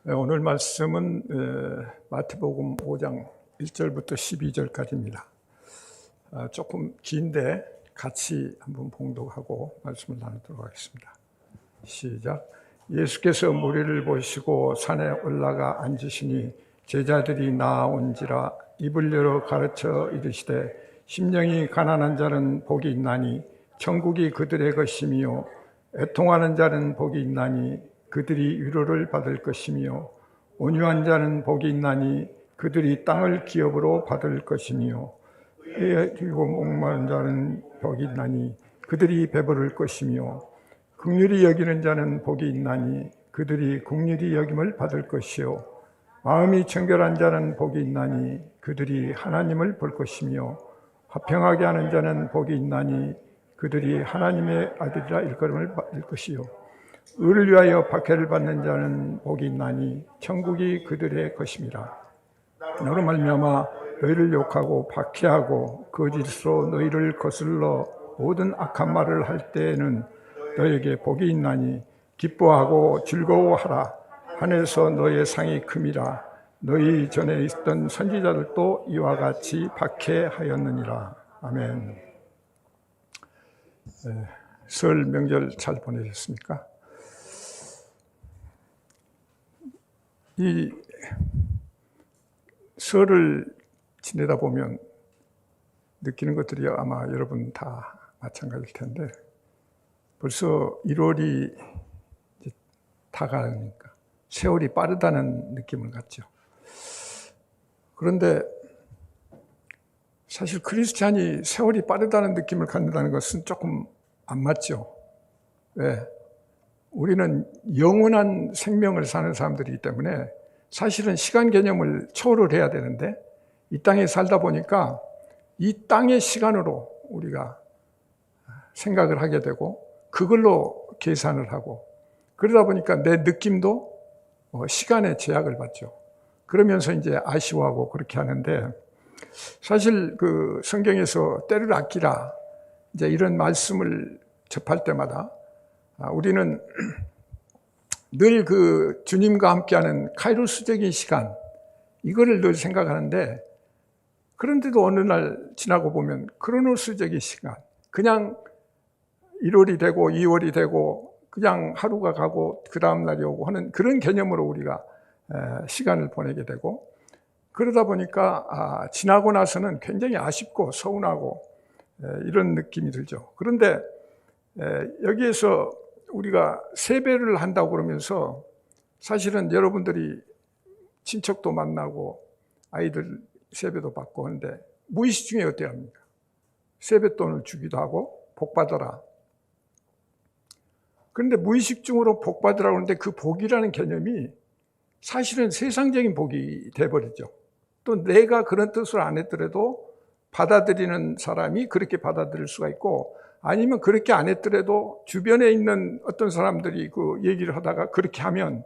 오늘 말씀은 마태복음 5장 1절부터 12절까지입니다. 조금 긴데 같이 한번 봉독하고 말씀을 나누도록 하겠습니다. 시작. 예수께서 무리를 보시고 산에 올라가 앉으시니 제자들이 나아온지라 입을 열어 가르쳐 이르시되 심령이 가난한 자는 복이 있나니 천국이 그들의 것이며 애통하는 자는 복이 있나니 그들이 위로를 받을 것이며 온유한 자는 복이 있나니 그들이 땅을 기업으로 받을 것이며 그리고 목마른 자는 복이 있나니 그들이 배부를 것이며 긍휼히 여기는 자는 복이 있나니 그들이 긍휼히 여김을 받을 것이요 마음이 청결한 자는 복이 있나니 그들이 하나님을 볼 것이며 화평하게 하는 자는 복이 있나니 그들이 하나님의 아들이라 일컬음을 받을 것이요 의를 위하여 박해를 받는 자는 복이 있나니 천국이 그들의 것임이라. 너로 말미암아 너희를 욕하고 박해하고 거짓으로 너희를 거슬러 모든 악한 말을 할 때에는 너희에게 복이 있나니 기뻐하고 즐거워하라. 하늘에서 너희의 상이 큼이라. 너희 전에 있던 선지자들도 이와 같이 박해하였느니라. 아멘. 설 명절 잘 보내셨습니까? 이 설을 지내다 보면 느끼는 것들이 아마 여러분 다 마찬가지일 텐데 벌써 1월이 다가가니까 세월이 빠르다는 느낌을 갖죠. 그런데 사실 크리스찬이 세월이 빠르다는 느낌을 갖는다는 것은 조금 안 맞죠. 왜? 우리는 영원한 생명을 사는 사람들이기 때문에 사실은 시간 개념을 초월을 해야 되는데 이 땅에 살다 보니까 이 땅의 시간으로 우리가 생각을 하게 되고 그걸로 계산을 하고 그러다 보니까 내 느낌도 시간의 제약을 받죠. 그러면서 이제 아쉬워하고 그렇게 하는데 사실 그 성경에서 때를 아끼라 이제 이런 말씀을 접할 때마다 우리는 늘 그 주님과 함께하는 카이로스적인 시간 이거를 늘 생각하는데 그런데도 어느 날 지나고 보면 크로노스적인 시간 그냥 1월이 되고 2월이 되고 그냥 하루가 가고 그 다음 날이 오고 하는 그런 개념으로 우리가 시간을 보내게 되고 그러다 보니까 지나고 나서는 굉장히 아쉽고 서운하고 이런 느낌이 들죠. 그런데 여기에서 우리가 세배를 한다고 그러면서 사실은 여러분들이 친척도 만나고 아이들 세배도 받고 하는데 무의식 중에 어때야 합니까? 세뱃돈을 주기도 하고 복 받아라. 그런데 무의식 중으로 복 받으라고 하는데 그 복이라는 개념이 사실은 세상적인 복이 돼버리죠. 또 내가 그런 뜻을 안 했더라도 받아들이는 사람이 그렇게 받아들일 수가 있고 아니면 그렇게 안 했더라도 주변에 있는 어떤 사람들이 그 얘기를 하다가 그렇게 하면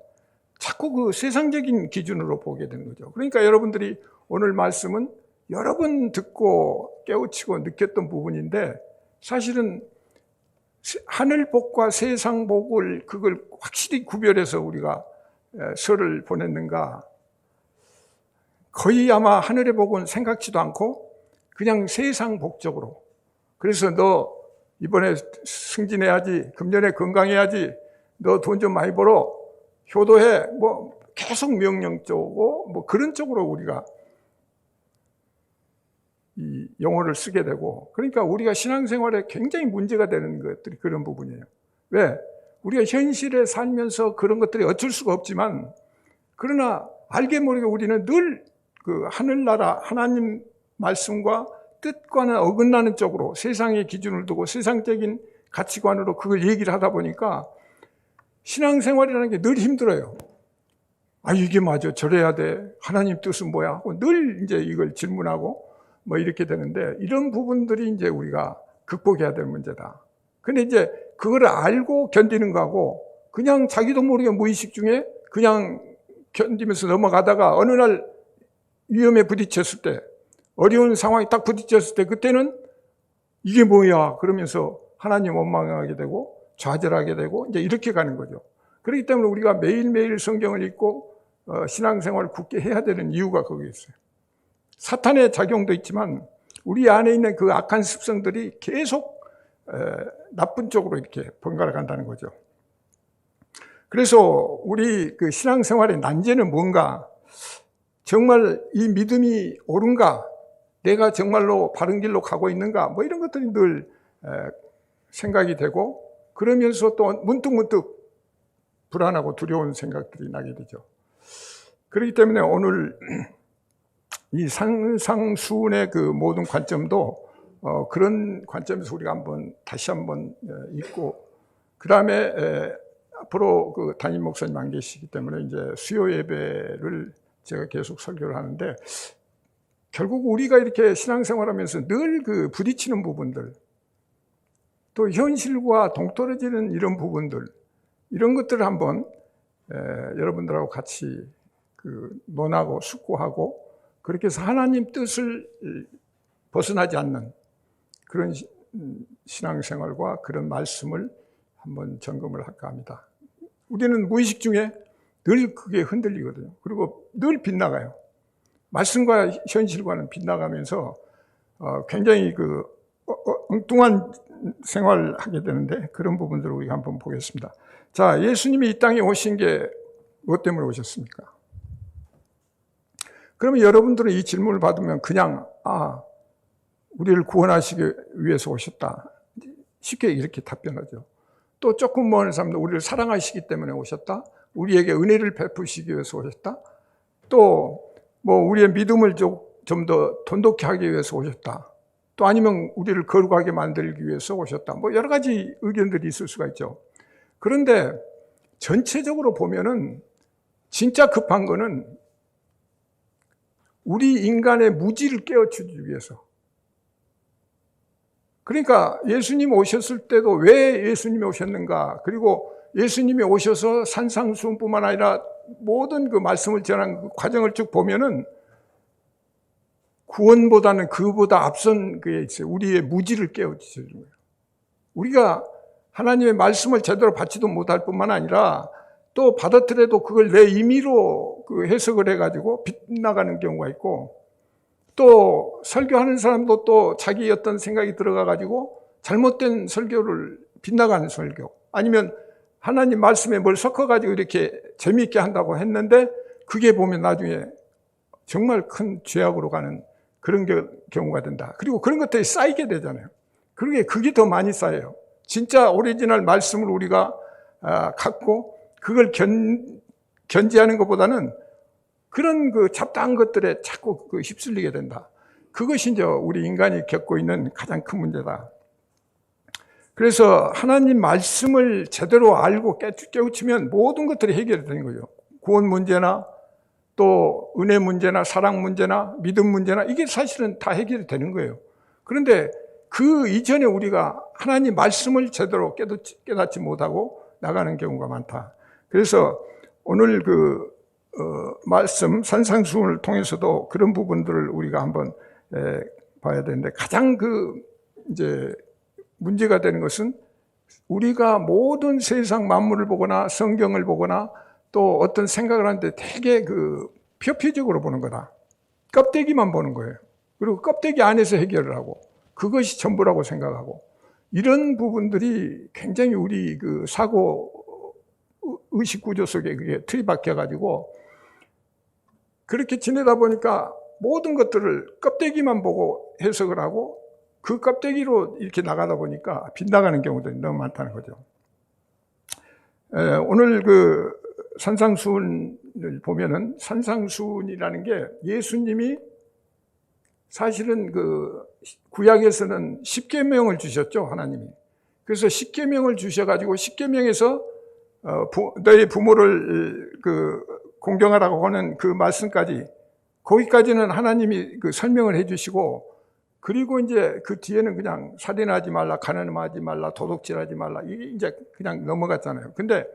자꾸 그 세상적인 기준으로 보게 되는 거죠. 그러니까 여러분들이 오늘 말씀은 여러 번 듣고 깨우치고 느꼈던 부분인데 사실은 하늘 복과 세상 복을 그걸 확실히 구별해서 우리가 설을 보냈는가 거의 아마 하늘의 복은 생각지도 않고 그냥 세상 복적으로 그래서 너 이번에 승진해야지 금년에 건강해야지 너 돈 좀 많이 벌어 효도해 뭐 계속 명령 쪽고 뭐 그런 쪽으로 우리가 이 용어를 쓰게 되고 그러니까 우리가 신앙생활에 굉장히 문제가 되는 것들이 그런 부분이에요. 왜? 우리가 현실에 살면서 그런 것들이 어쩔 수가 없지만 그러나 알게 모르게 우리는 늘 그 하늘나라 하나님 말씀과 뜻과는 어긋나는 쪽으로 세상의 기준을 두고 세상적인 가치관으로 그걸 얘기를 하다 보니까 신앙생활이라는 게 늘 힘들어요. 이게 맞아 저래야 돼 하나님 뜻은 뭐야 하고 늘 이제 이걸 질문하고 뭐 이렇게 되는데 이런 부분들이 이제 우리가 극복해야 될 문제다. 근데 이제 그걸 알고 견디는 거하고 그냥 자기도 모르게 무의식 중에 그냥 견디면서 넘어가다가 어느 날 위험에 부딪혔을 때 어려운 상황이 딱 부딪혔을 때 그때는 이게 뭐야 그러면서 하나님 원망하게 되고 좌절하게 되고 이제 이렇게 가는 거죠. 그렇기 때문에 우리가 매일매일 성경을 읽고 신앙생활을 굳게 해야 되는 이유가 거기에 있어요. 사탄의 작용도 있지만 우리 안에 있는 그 악한 습성들이 계속 나쁜 쪽으로 이렇게 번갈아 간다는 거죠. 그래서 우리 그 신앙생활의 난제는 뭔가, 정말 이 믿음이 옳은가, 내가 정말로 바른 길로 가고 있는가, 뭐 이런 것들이 늘 생각이 되고, 그러면서 또 문득문득 불안하고 두려운 생각들이 나게 되죠. 그렇기 때문에 오늘 이 산상수훈의 그 모든 관점도 그런 관점에서 우리가 다시 한번 읽고, 그 다음에 앞으로 그 담임 목사님 안 계시기 때문에 이제 수요 예배를 제가 계속 설교를 하는데, 결국 우리가 이렇게 신앙생활하면서 늘 그 부딪히는 부분들, 또 현실과 동떨어지는 이런 부분들, 이런 것들을 한번 여러분들하고 같이 그 논하고 숙고하고, 그렇게 해서 하나님 뜻을 벗어나지 않는 그런 신앙생활과 그런 말씀을 한번 점검을 할까 합니다. 우리는 무의식 중에 늘 그게 흔들리거든요. 그리고 늘 빗나가요. 말씀과 현실과는 빗나가면서 굉장히 그 엉뚱한 생활을 하게 되는데, 그런 부분들을 우리가 한번 보겠습니다. 자, 예수님이 이 땅에 오신 게 무엇 때문에 오셨습니까? 그러면 여러분들은 이 질문을 받으면 그냥 우리를 구원하시기 위해서 오셨다, 쉽게 이렇게 답변하죠. 또 조금 먼 사람도 우리를 사랑하시기 때문에 오셨다, 우리에게 은혜를 베푸시기 위해서 오셨다, 또 뭐 우리의 믿음을 좀 더 돈독히 하기 위해서 오셨다, 또 아니면 우리를 거룩하게 만들기 위해서 오셨다, 뭐 여러 가지 의견들이 있을 수가 있죠. 그런데 전체적으로 보면은 진짜 급한 거는 우리 인간의 무지를 깨우치기 위해서. 그러니까 예수님 오셨을 때도 왜 예수님이 오셨는가, 그리고 예수님이 오셔서 산상수훈뿐만 아니라 모든 그 말씀을 전한 그 과정을 쭉 보면은 구원보다는 그보다 앞선 그게 있어요. 우리의 무지를 깨우치는 거예요. 우리가 하나님의 말씀을 제대로 받지도 못할 뿐만 아니라 또 받았더라도 그걸 내 임의로 그 해석을 해가지고 빗나가는 경우가 있고, 또 설교하는 사람도 또 자기 어떤 생각이 들어가가지고 잘못된 설교를, 빗나가는 설교, 아니면 하나님 말씀에 뭘 섞어가지고 이렇게 재미있게 한다고 했는데 그게 보면 나중에 정말 큰 죄악으로 가는 그런 경우가 된다. 그리고 그런 것들이 쌓이게 되잖아요. 그게 더 많이 쌓여요. 진짜 오리지널 말씀을 우리가 갖고 그걸 견지하는 것보다는 그런 그 잡다한 것들에 자꾸 휩쓸리게 된다. 그것이 이제 우리 인간이 겪고 있는 가장 큰 문제다. 그래서 하나님 말씀을 제대로 알고 깨우치면 모든 것들이 해결이 되는 거죠. 구원 문제나 또 은혜 문제나 사랑 문제나 믿음 문제나 이게 사실은 다 해결이 되는 거예요. 그런데 그 이전에 우리가 하나님 말씀을 제대로 깨닫지 못하고 나가는 경우가 많다. 그래서 오늘 말씀 산상수훈을 통해서도 그런 부분들을 우리가 한번 봐야 되는데, 가장 이제 문제가 되는 것은 우리가 모든 세상 만물을 보거나 성경을 보거나 또 어떤 생각을 하는데 되게 표피적으로 보는 거다. 껍데기만 보는 거예요. 그리고 껍데기 안에서 해결을 하고 그것이 전부라고 생각하고, 이런 부분들이 굉장히 우리 사고 의식 구조 속에 그게 틀이 박혀가지고 그렇게 지내다 보니까 모든 것들을 껍데기만 보고 해석을 하고 그 껍데기로 이렇게 나가다 보니까 빗나가는 경우들이 너무 많다는 거죠. 오늘 산상수훈을 보면은 산상수훈이라는 게 예수님이 사실은 구약에서는 십계명을 주셨죠, 하나님이. 그래서 십계명을 주셔가지고 십계명에서 너희 부모를 공경하라고 하는 그 말씀까지, 거기까지는 하나님이 설명을 해주시고, 그리고 이제 그 뒤에는 그냥 살인하지 말라, 가늠하지 말라, 도둑질하지 말라, 이게 이제 그냥 넘어갔잖아요. 근데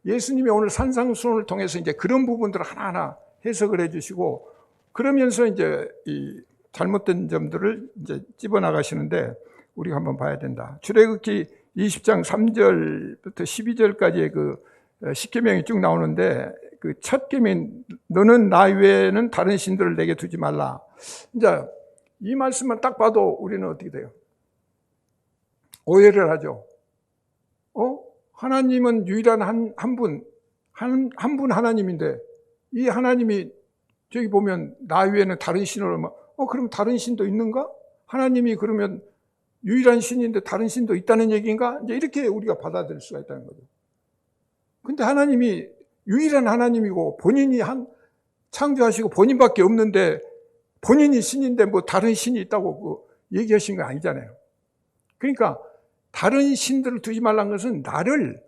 예수님이 오늘 산상수훈을 통해서 이제 그런 부분들을 하나하나 해석을 해주시고, 그러면서 이제 이 잘못된 점들을 이제 집어나가시는데 우리가 한번 봐야 된다. 출애굽기 20장 3절부터 12절까지의 십계명이 쭉 나오는데 첫 계명 너는 나 외에는 다른 신들을 내게 두지 말라. 이제 이 말씀만 딱 봐도 우리는 어떻게 돼요? 오해를 하죠. 하나님은 유일한 한 분 하나님인데, 이 하나님이 저기 보면 나 외에는 다른 신을 그럼 다른 신도 있는가? 하나님이 그러면 유일한 신인데 다른 신도 있다는 얘기인가? 이제 이렇게 우리가 받아들일 수가 있다는 거죠. 근데 하나님이 유일한 하나님이고 본인이 창조하시고 본인밖에 없는데, 본인이 신인데 뭐 다른 신이 있다고 얘기하신 거 아니잖아요. 그러니까 다른 신들을 두지 말라는 것은 나를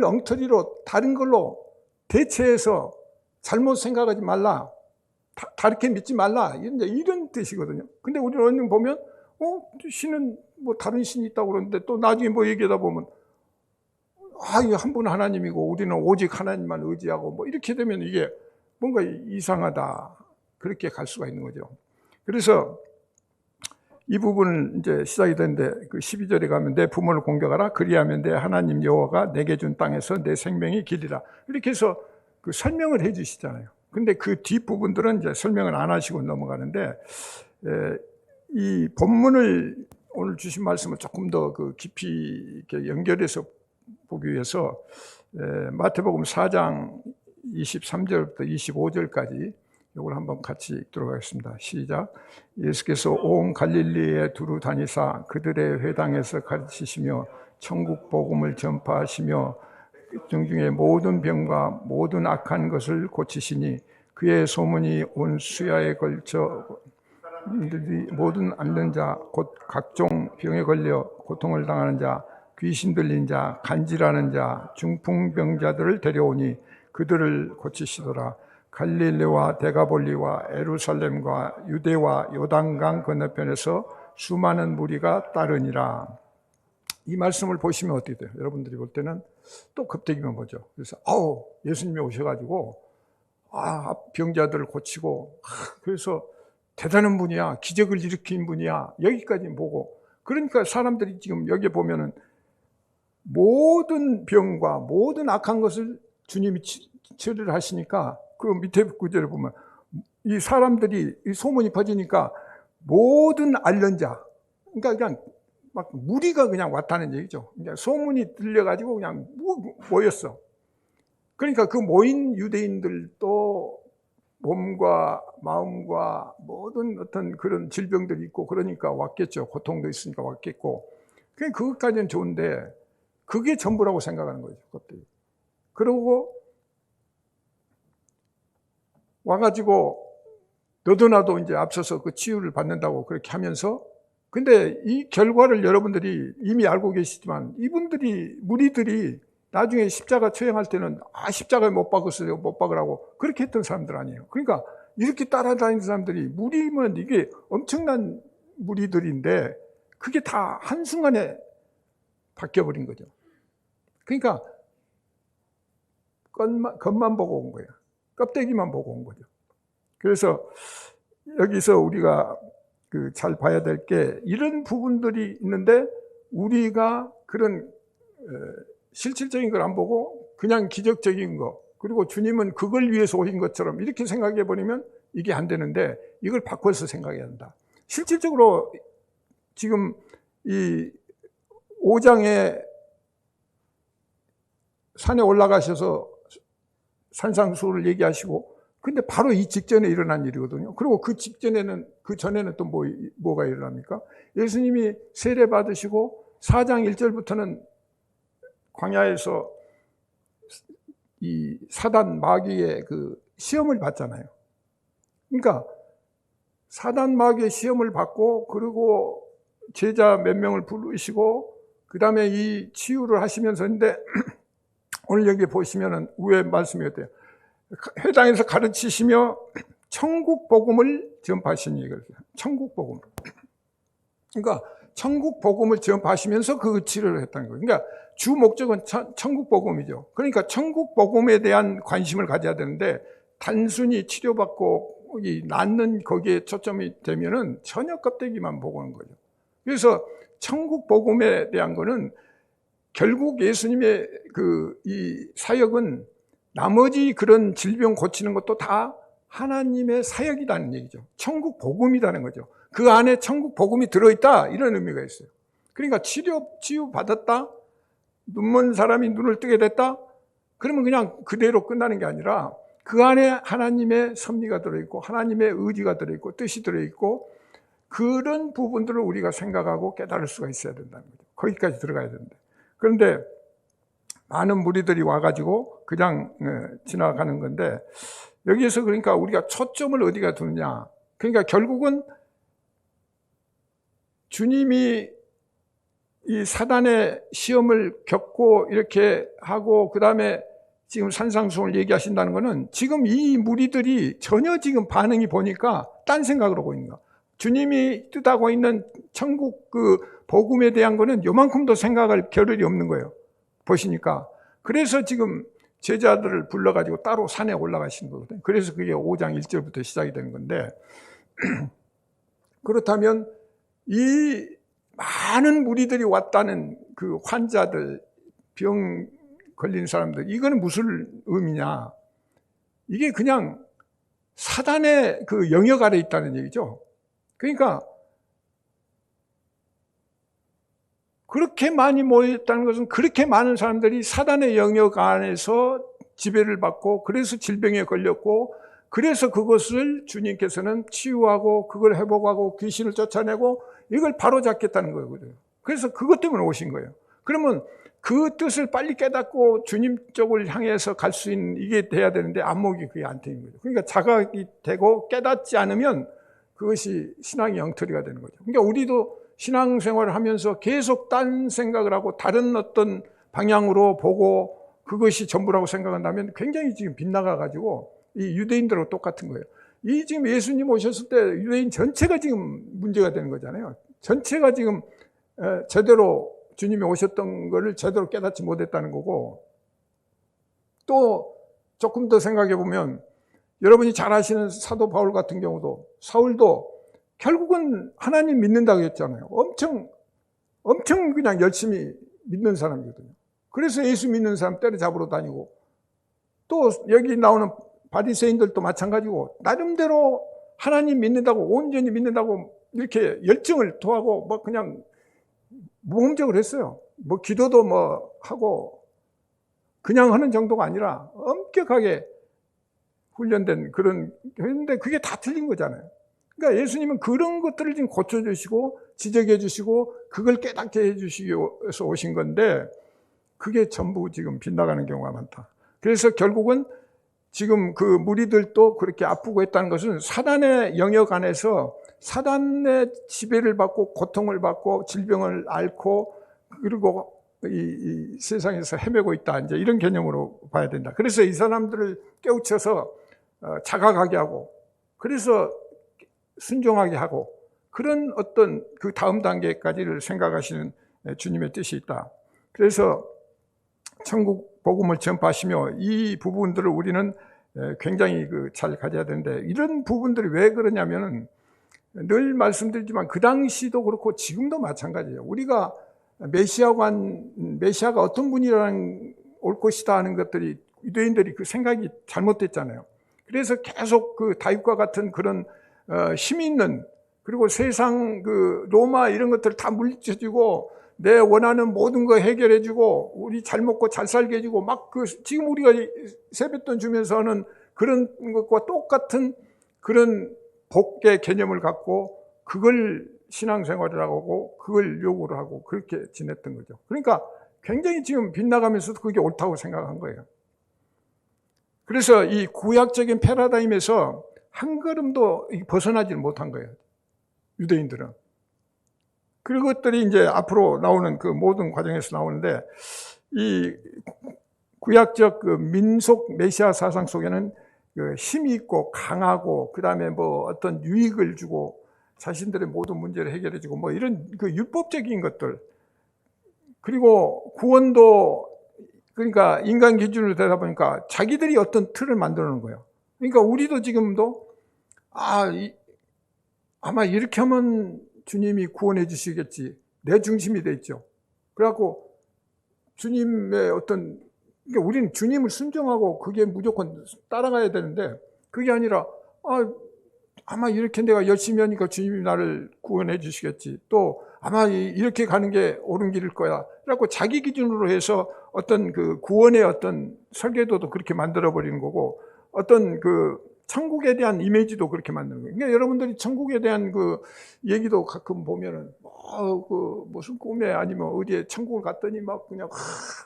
엉터리로 다른 걸로 대체해서 잘못 생각하지 말라, 다르게 믿지 말라, 이런 뜻이거든요. 근데 우리는 언뜻 보면 신은 뭐 다른 신이 있다고 그러는데, 또 나중에 뭐 얘기하다 보면 이 한 분 하나님이고 우리는 오직 하나님만 의지하고 뭐 이렇게 되면 이게 뭔가 이상하다, 그렇게 갈 수가 있는 거죠. 그래서 이 부분은 이제 시작이 되는데, 그 12절에 가면 내 부모를 공경하라, 그리하면 내 하나님 여호와가 내게 준 땅에서 내 생명이 길이라, 이렇게 해서 그 설명을 해 주시잖아요. 근데 그 뒷부분들은 이제 설명을 안 하시고 넘어가는데, 이 본문을 오늘 주신 말씀을 조금 더 그 깊이 이렇게 연결해서 보기 위해서 마태복음 4장 23절부터 25절까지 이걸 한번 같이 읽도록 하겠습니다. 시작. 예수께서 온 갈릴리에 두루 다니사 그들의 회당에서 가르치시며 천국 복음을 전파하시며 중에 모든 병과 모든 악한 것을 고치시니 그의 소문이 온 수야에 걸쳐 모든 앓는 자 곧 각종 병에 걸려 고통을 당하는 자, 귀신 들린 자, 간질하는 자, 중풍병자들을 데려오니 그들을 고치시더라. 갈릴리와 데가볼리와 예루살렘과 유대와 요단강 건너편에서 수많은 무리가 따르니라. 이 말씀을 보시면 어떻게 돼요? 여러분들이 볼 때는 또 겁대기만 보죠. 그래서 예수님이 오셔가지고 병자들을 고치고 그래서 대단한 분이야, 기적을 일으킨 분이야, 여기까지 보고, 그러니까 사람들이 지금 여기 보면은 모든 병과 모든 악한 것을 주님이 치료를 하시니까, 그 밑에 구절에 보면 이 사람들이 이 소문이 퍼지니까 모든 앓는 자, 그러니까 그냥 막 무리가 그냥 왔다는 얘기죠. 그냥 소문이 들려가지고 그냥 모였어. 그러니까 그 모인 유대인들도 몸과 마음과 모든 어떤 그런 질병들이 있고 그러니까 왔겠죠. 고통도 있으니까 왔겠고. 그것까지는 좋은데 그게 전부라고 생각하는 거죠. 그것들이. 그러고 와가지고 너도 나도 이제 앞서서 그 치유를 받는다고 그렇게 하면서, 근데 이 결과를 여러분들이 이미 알고 계시지만 이분들이, 무리들이 나중에 십자가 처형할 때는 십자가에 못 박으세요, 못 박으라고 그렇게 했던 사람들 아니에요. 그러니까 이렇게 따라다니는 사람들이, 무리면 이게 엄청난 무리들인데 그게 다 한순간에 바뀌어버린 거죠. 그러니까 겉만 보고 온 거예요. 껍데기만 보고 온 거죠. 그래서 여기서 우리가 잘 봐야 될 게 이런 부분들이 있는데, 우리가 그런 실질적인 걸 안 보고 그냥 기적적인 거, 그리고 주님은 그걸 위해서 오신 것처럼 이렇게 생각해 버리면 이게 안 되는데, 이걸 바꿔서 생각해야 한다. 실질적으로 지금 이 5장에 산에 올라가셔서 산상수훈을 얘기하시고, 근데 바로 이 직전에 일어난 일이거든요. 그리고 그 전에는 또 뭐가 일어납니까? 예수님이 세례 받으시고 4장 1절부터는 광야에서 이 사단 마귀의 그 시험을 받잖아요. 그러니까 사단 마귀의 시험을 받고, 그리고 제자 몇 명을 부르시고, 그 다음에 이 치유를 하시면서인데, 오늘 여기 보시면은 위에 말씀이 어때요? 회당에서 가르치시며 천국 복음을 전파하시니, 이거죠. 천국 복음. 그러니까 천국 복음을 전파하시면서 그 치료를 했다는 거예요. 그러니까 주 목적은 천국 복음이죠. 그러니까 천국 복음에 대한 관심을 가져야 되는데, 단순히 치료받고 낫는 거기에 초점이 되면은 전혀 껍데기만 보고 오는 거죠. 그래서 천국 복음에 대한 거는 결국 예수님의 이 사역은 나머지 그런 질병 고치는 것도 다 하나님의 사역이라는 얘기죠. 천국 복음이라는 거죠. 그 안에 천국 복음이 들어있다, 이런 의미가 있어요. 그러니까 치유 받았다, 눈먼 사람이 눈을 뜨게 됐다, 그러면 그냥 그대로 끝나는 게 아니라 그 안에 하나님의 섭리가 들어있고 하나님의 의지가 들어있고 뜻이 들어있고 그런 부분들을 우리가 생각하고 깨달을 수가 있어야 된다는 거죠. 거기까지 들어가야 되는데, 그런데 많은 무리들이 와가지고 그냥 지나가는 건데, 여기에서 그러니까 우리가 초점을 어디가 두느냐, 그러니까 결국은 주님이 이 사단의 시험을 겪고 이렇게 하고 그 다음에 지금 산상수훈을 얘기하신다는 것은 지금 이 무리들이 전혀 지금 반응이 보니까 딴 생각을 하고 있는 거야. 주님이 뜻하고 있는 천국 그 복음에 대한 거는 요만큼도 생각할 겨를이 없는 거예요. 보시니까. 그래서 지금 제자들을 불러가지고 따로 산에 올라가신 거거든요. 그래서 그게 5장 1절부터 시작이 되는 건데, 그렇다면 이 많은 무리들이 왔다는 그 환자들, 병 걸린 사람들, 이거는 무슨 의미냐? 이게 그냥 사단의 그 영역 아래 있다는 얘기죠. 그러니까 그렇게 많이 모였다는 것은 그렇게 많은 사람들이 사단의 영역 안에서 지배를 받고 그래서 질병에 걸렸고 그래서 그것을 주님께서는 치유하고 그걸 회복하고 귀신을 쫓아내고 이걸 바로잡겠다는 거거든요. 그래서 그것 때문에 오신 거예요. 그러면 그 뜻을 빨리 깨닫고 주님 쪽을 향해서 갈 수 있는 이게 돼야 되는데 안목이 그게 안 되는 거죠. 그러니까 자각이 되고 깨닫지 않으면 그것이 신앙의 엉터리가 되는 거죠. 그러니까 우리도 신앙생활을 하면서 계속 딴 생각을 하고 다른 어떤 방향으로 보고 그것이 전부라고 생각한다면 굉장히 지금 빗나가가지고 이 유대인들하고 똑같은 거예요. 이 지금 예수님 오셨을 때 유대인 전체가 지금 문제가 되는 거잖아요. 전체가 지금 제대로 주님이 오셨던 것을 제대로 깨닫지 못했다는 거고, 또 조금 더 생각해 보면 여러분이 잘 아시는 사도 바울 같은 경우도 사울도 결국은 하나님 믿는다고 했잖아요. 엄청 그냥 열심히 믿는 사람이거든요. 그래서 예수 믿는 사람 때려잡으러 다니고, 또 여기 나오는 바리새인들도 마찬가지고 나름대로 하나님 믿는다고 온전히 믿는다고 이렇게 열정을 토하고 뭐 그냥 모험적으로 했어요. 뭐 기도도 뭐 하고 그냥 하는 정도가 아니라 엄격하게 훈련된 그런 했는데 그게 다 틀린 거잖아요. 그러니까 예수님은 그런 것들을 지금 고쳐주시고 지적해 주시고 그걸 깨닫게 해주시기 위해서 오신 건데 그게 전부 지금 빗나가는 경우가 많다. 그래서 결국은 지금 그 무리들도 그렇게 아프고 했다는 것은 사단의 영역 안에서 사단의 지배를 받고 고통을 받고 질병을 앓고 그리고 이 세상에서 헤매고 있다, 이제 이런 개념으로 봐야 된다. 그래서 이 사람들을 깨우쳐서 자각하게 하고 그래서 순종하게 하고 그런 어떤 그 다음 단계까지를 생각하시는 주님의 뜻이 있다. 그래서 천국 복음을 전파하시며 이 부분들을 우리는 굉장히 잘 가져야 되는데, 이런 부분들이 왜 그러냐면은 늘 말씀드리지만 그 당시도 그렇고 지금도 마찬가지예요. 우리가 메시아가 어떤 분이라는 올 것이다 하는 것들이 유대인들이 그 생각이 잘못됐잖아요. 그래서 계속 그 다윗과 같은 그런 힘 있는, 그리고 세상 그 로마 이런 것들을 다 물리쳐주고 내 원하는 모든 거 해결해주고 우리 잘 먹고 잘 살게 해주고 막 지금 우리가 세뱃돈 주면서 하는 그런 것과 똑같은 그런 복의 개념을 갖고 그걸 신앙생활이라고 하고 그걸 요구를 하고 그렇게 지냈던 거죠. 그러니까 굉장히 지금 빗나가면서도 그게 옳다고 생각한 거예요. 그래서 이 구약적인 패러다임에서 한 걸음도 벗어나지를 못한 거예요, 유대인들은. 그것들이 이제 앞으로 나오는 그 모든 과정에서 나오는데, 이 구약적 그 민속 메시아 사상 속에는 그 힘이 있고 강하고 그 다음에 뭐 어떤 유익을 주고 자신들의 모든 문제를 해결해 주고 뭐 이런 그 율법적인 것들, 그리고 구원도 그러니까 인간 기준으로 되다 보니까 자기들이 어떤 틀을 만들어 놓은 거예요. 그러니까 우리도 지금도 아마 이렇게 하면 주님이 구원해 주시겠지, 내 중심이 돼 있죠. 그래갖고 주님의 어떤 그러니까 우리는 주님을 순종하고 그게 무조건 따라가야 되는데, 그게 아니라 아마 이렇게 내가 열심히 하니까 주님이 나를 구원해 주시겠지, 또 아마 이렇게 가는 게 옳은 길일 거야, 그래갖고 자기 기준으로 해서 어떤 그 구원의 어떤 설계도도 그렇게 만들어 버리는 거고, 어떤 그 천국에 대한 이미지도 그렇게 만드는 거예요. 그러니까 여러분들이 천국에 대한 그 얘기도 가끔 보면은 그 무슨 꿈에 아니면 어디에 천국을 갔더니 막 그냥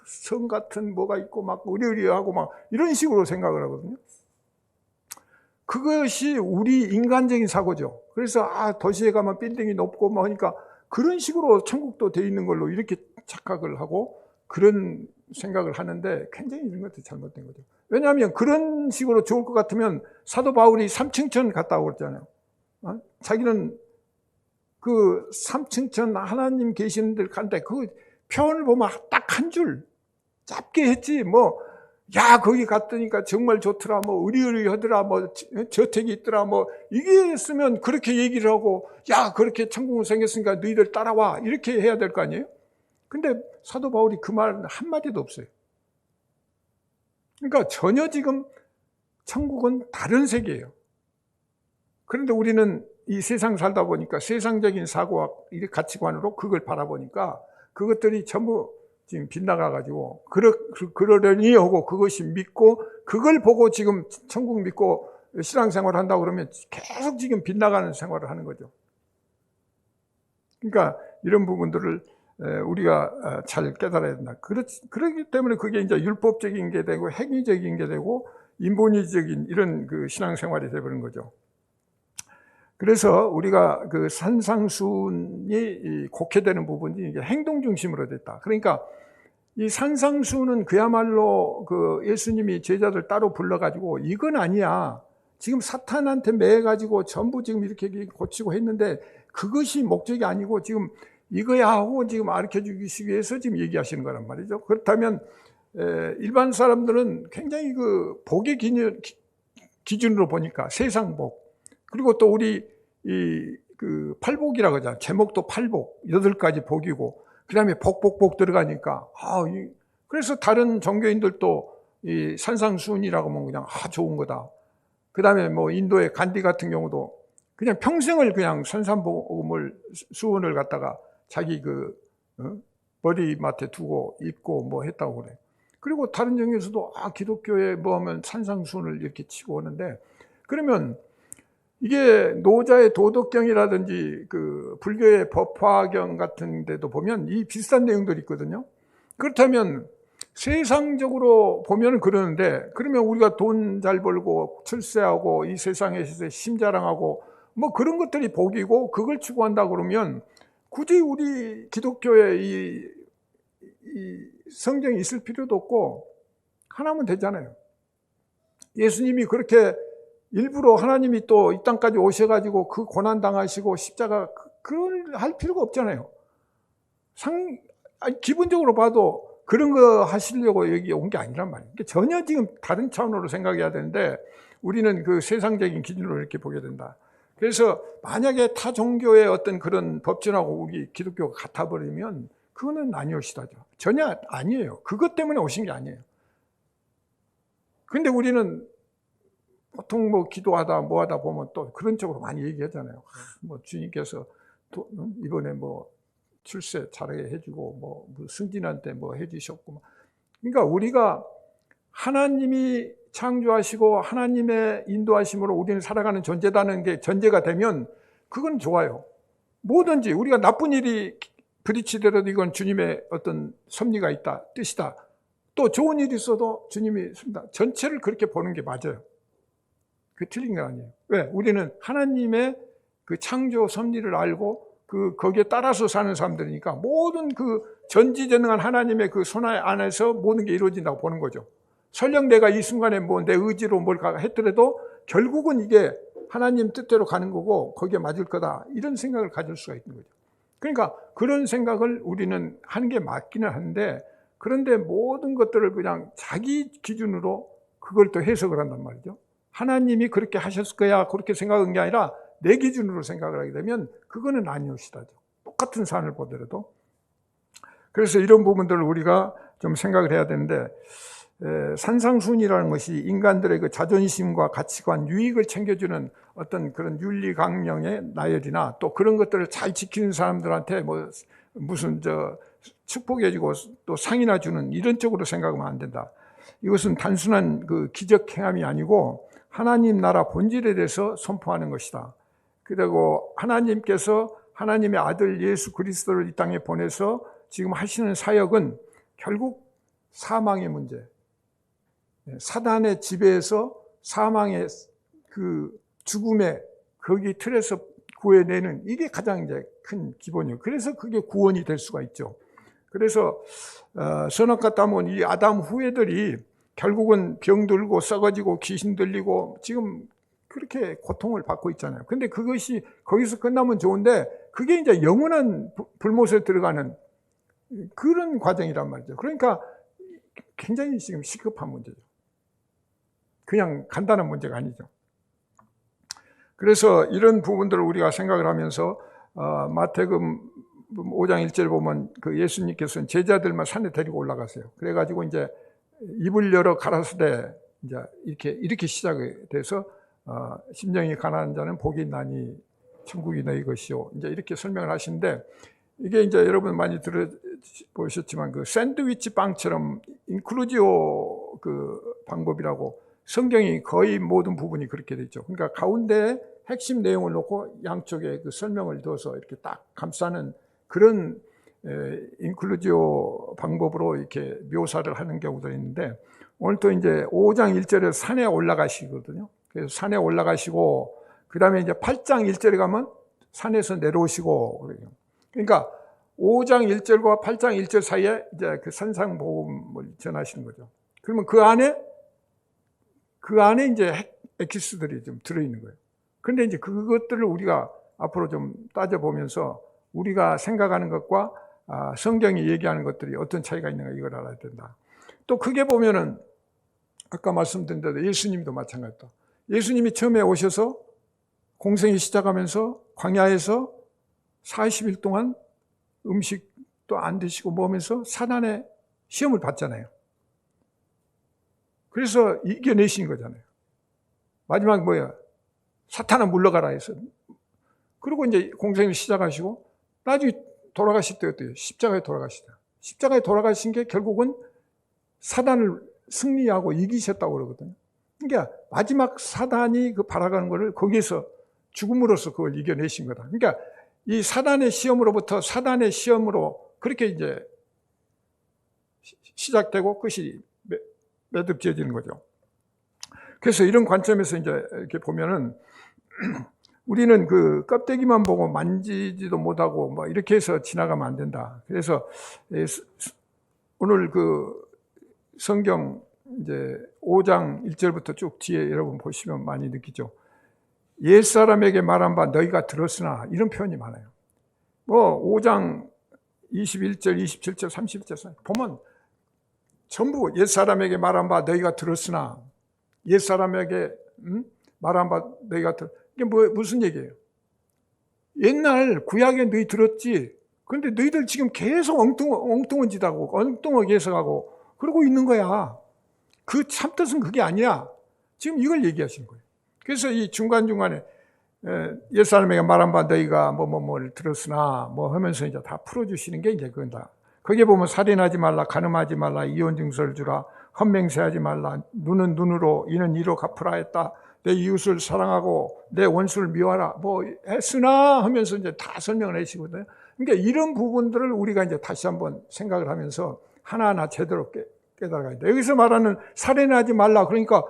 성 같은 뭐가 있고 막 의리의리하고 막 이런 식으로 생각을 하거든요. 그것이 우리 인간적인 사고죠. 그래서 도시에 가면 빌딩이 높고 뭐 하니까 그런 식으로 천국도 돼 있는 걸로 이렇게 착각을 하고 그런 생각을 하는데, 굉장히 이런 것도 잘못된 거죠. 왜냐하면 그런 식으로 좋을 것 같으면 사도 바울이 삼층천 갔다 오고 그랬잖아요. 자기는 그 삼층천 하나님 계시는 데 간데 그 표현을 보면 딱 한 줄 짧게 했지, 야 거기 갔더니까 정말 좋더라, 의리의리하더라, 저택이 있더라, 이게 쓰면 그렇게 얘기를 하고, 야 그렇게 천국은 생겼으니까 너희들 따라와, 이렇게 해야 될 거 아니에요? 근데 사도 바울이 그 말 한마디도 없어요. 그러니까 전혀 지금 천국은 다른 세계예요. 그런데 우리는 이 세상 살다 보니까 세상적인 사고와 가치관으로 그걸 바라보니까 그것들이 전부 지금 빗나가가지고 그러려니 하고 그것이 믿고 그걸 보고 지금 천국 믿고 신앙생활을 한다고 그러면 계속 지금 빗나가는 생활을 하는 거죠. 그러니까 이런 부분들을 우리가 잘 깨달아야 된다. 그렇기 때문에 그게 이제 율법적인 게 되고 행위적인 게 되고 인본주의적인 이런 그 신앙생활이 되어버린 거죠. 그래서 우리가 그 산상수훈이 곡해되는 부분이 이게 행동 중심으로 됐다. 그러니까 이 산상수훈은 그야말로 그 예수님이 제자들 따로 불러가지고 이건 아니야, 지금 사탄한테 매가지고 전부 지금 이렇게 고치고 했는데 그것이 목적이 아니고 지금 이거야 하고 지금 가르쳐 주기 위해서 지금 얘기하시는 거란 말이죠. 그렇다면 일반 사람들은 굉장히 그 복의 기준으로 보니까 세상 복, 그리고 또 우리 그 팔복이라고 하잖아요. 제목도 팔복, 8가지 복이고 그다음에 복복복 들어가니까 그래서 다른 종교인들도 이 산상수훈이라고 하면 그냥 좋은 거다. 그다음에 인도의 간디 같은 경우도 그냥 평생을 그냥 산상복음을 수훈을 갖다가 자기 머리맡에 두고 입고 했다고 그래. 그리고 다른 종교에서도 기독교에 하면 산상수훈을 이렇게 치고 오는데, 그러면 이게 노자의 도덕경이라든지 그 불교의 법화경 같은 데도 보면 이 비슷한 내용들이 있거든요. 그렇다면 세상적으로 보면 그러는데, 그러면 우리가 돈 잘 벌고 출세하고 이 세상에서 심자랑하고 그런 것들이 복이고 그걸 추구한다 그러면 굳이 우리 기독교에 이 성경이 있을 필요도 없고 하나면 되잖아요. 예수님이 그렇게 일부러 하나님이 또 이 땅까지 오셔가지고 그 고난 당하시고 십자가 그걸 할 필요가 없잖아요. 기본적으로 봐도 그런 거 하시려고 여기 온 게 아니란 말이에요. 전혀 지금 다른 차원으로 생각해야 되는데 우리는 그 세상적인 기준으로 이렇게 보게 된다. 그래서 만약에 타 종교의 어떤 그런 법전하고 우리 기독교가 같아버리면 그거는 아니오시다죠. 전혀 아니에요. 그것 때문에 오신 게 아니에요. 근데 우리는 보통 기도하다 뭐하다 보면 또 그런 쪽으로 많이 얘기하잖아요. 주님께서 이번에 출세 잘하게 해주고 승진한테 해주셨고. 그러니까 우리가 하나님이 창조하시고 하나님의 인도하심으로 우리는 살아가는 존재다는 게 전제가 되면 그건 좋아요. 뭐든지 우리가 나쁜 일이 부딪히더라도 이건 주님의 어떤 섭리가 있다, 뜻이다. 또 좋은 일이 있어도 주님이 섭니다. 전체를 그렇게 보는 게 맞아요. 그 틀린 게 아니에요. 왜? 우리는 하나님의 그 창조 섭리를 알고 거기에 따라서 사는 사람들이니까 모든 그 전지전능한 하나님의 그 손 안에서 모든 게 이루어진다고 보는 거죠. 설령 내가 이 순간에 내 의지로 뭘 했더라도 결국은 이게 하나님 뜻대로 가는 거고 거기에 맞을 거다, 이런 생각을 가질 수가 있는 거죠. 그러니까 그런 생각을 우리는 하는 게 맞기는 한데, 그런데 모든 것들을 그냥 자기 기준으로 그걸 또 해석을 한단 말이죠. 하나님이 그렇게 하셨을 거야 그렇게 생각한 게 아니라 내 기준으로 생각을 하게 되면 그거는 아니오시다죠. 똑같은 산을 보더라도. 그래서 이런 부분들을 우리가 좀 생각을 해야 되는데, 산상순이라는 것이 인간들의 그 자존심과 가치관, 유익을 챙겨주는 어떤 그런 윤리강령의 나열이나 또 그런 것들을 잘 지키는 사람들한테 뭐 무슨 축복해주고 또 상이나 주는 이런 쪽으로 생각하면 안 된다. 이것은 단순한 그 기적 행함이 아니고 하나님 나라 본질에 대해서 선포하는 것이다. 그리고 하나님께서 하나님의 아들 예수 그리스도를 이 땅에 보내서 지금 하시는 사역은 결국 사망의 문제, 사단의 지배에서 사망의 그 죽음의 거기 틀에서 구해내는 이게 가장 이제 큰 기본이에요. 그래서 그게 구원이 될 수가 있죠. 그래서 선악과 따면 이 아담 후예들이 결국은 병들고 썩어지고 귀신 들리고 지금 그렇게 고통을 받고 있잖아요. 근데 그것이 거기서 끝나면 좋은데 그게 이제 영원한 불못에 들어가는 그런 과정이란 말이죠. 그러니까 굉장히 지금 시급한 문제죠. 그냥 간단한 문제가 아니죠. 그래서 이런 부분들을 우리가 생각을 하면서 마태복음 5장 1절 보면 그 예수님께서는 제자들만 산에 데리고 올라가세요. 그래가지고 이제 입을 열어 가라사대 이제 이렇게 시작이 돼서 심령이 가난한 자는 복이 있나니 천국이 너희 것이요. 이제 이렇게 설명을 하시는데 이게 이제 여러분 많이 들어보셨지만 그 샌드위치 빵처럼 인클루지오 그 방법이라고 성경이 거의 모든 부분이 그렇게 돼 있죠. 그러니까 가운데에 핵심 내용을 놓고 양쪽에 그 설명을 둬서 이렇게 딱 감싸는 그런 인클루지오 방법으로 이렇게 묘사를 하는 경우도 있는데 오늘 또 이제 5장 1절에 산에 올라가시거든요. 그래서 산에 올라가시고 그 다음에 이제 8장 1절에 가면 산에서 내려오시고 그래요. 그러니까 5장 1절과 8장 1절 사이에 이제 그 산상복음을 전하시는 거죠. 그러면 그 안에 이제 엑기스들이 좀 들어있는 거예요. 그런데 이제 그것들을 우리가 앞으로 좀 따져보면서 우리가 생각하는 것과 성경이 얘기하는 것들이 어떤 차이가 있는가 이걸 알아야 된다. 또 크게 보면은 아까 말씀드린 대로 예수님도 마찬가지다. 예수님이 처음에 오셔서 공생이 시작하면서 광야에서 40일 동안 음식도 안 드시고 먹으면서 사단의 시험을 받잖아요. 그래서 이겨내신 거잖아요. 마지막 뭐야? 사탄아 물러가라 해서. 그리고 이제 공생을 시작하시고 나중에 돌아가실 때 어때요? 십자가에 돌아가시다. 십자가에 돌아가신 게 결국은 사단을 승리하고 이기셨다고 그러거든요. 그러니까 마지막 사단이 그 바라가는 거를 거기에서 죽음으로써 그걸 이겨내신 거다. 그러니까 이 사단의 시험으로부터 사단의 시험으로 그렇게 이제 시작되고 끝이 매듭지어지는 거죠. 그래서 이런 관점에서 이제 이렇게 보면은 우리는 그 껍데기만 보고 만지지도 못하고 뭐 이렇게 해서 지나가면 안 된다. 그래서 오늘 그 성경 이제 5장 1절부터 쭉 뒤에 여러분 보시면 많이 느끼죠. 옛사람에게 말한 바 너희가 들었으나 이런 표현이 많아요. 뭐 5장 21절, 27절, 31절 보면 전부 옛사람에게 말한 바 너희가 들었으나 옛사람에게 말한 바 너희가 이게 무슨 얘기예요? 옛날 구약에 너희 들었지. 그런데 너희들 지금 계속 엉뚱한 짓 하고 엉뚱하게 해석하고 그러고 있는 거야. 그 참뜻은 그게 아니야. 지금 이걸 얘기하시는 거예요. 그래서 이 중간중간에 옛사람에게 말한 바 너희가 뭐를 들었으나 뭐 하면서 이제 다 풀어주시는 게 이제 그건다. 거기에 보면 살인하지 말라, 간음하지 말라, 이혼 증서를 주라, 헛맹세하지 말라, 눈은 눈으로, 이는 이로 갚으라 했다. 내 이웃을 사랑하고 내 원수를 미워하라. 뭐 했으나 하면서 이제 다 설명을 해주시거든요. 그러니까 이런 부분들을 우리가 이제 다시 한번 생각을 하면서 하나하나 제대로 깨달아야 돼. 여기서 말하는 살인하지 말라. 그러니까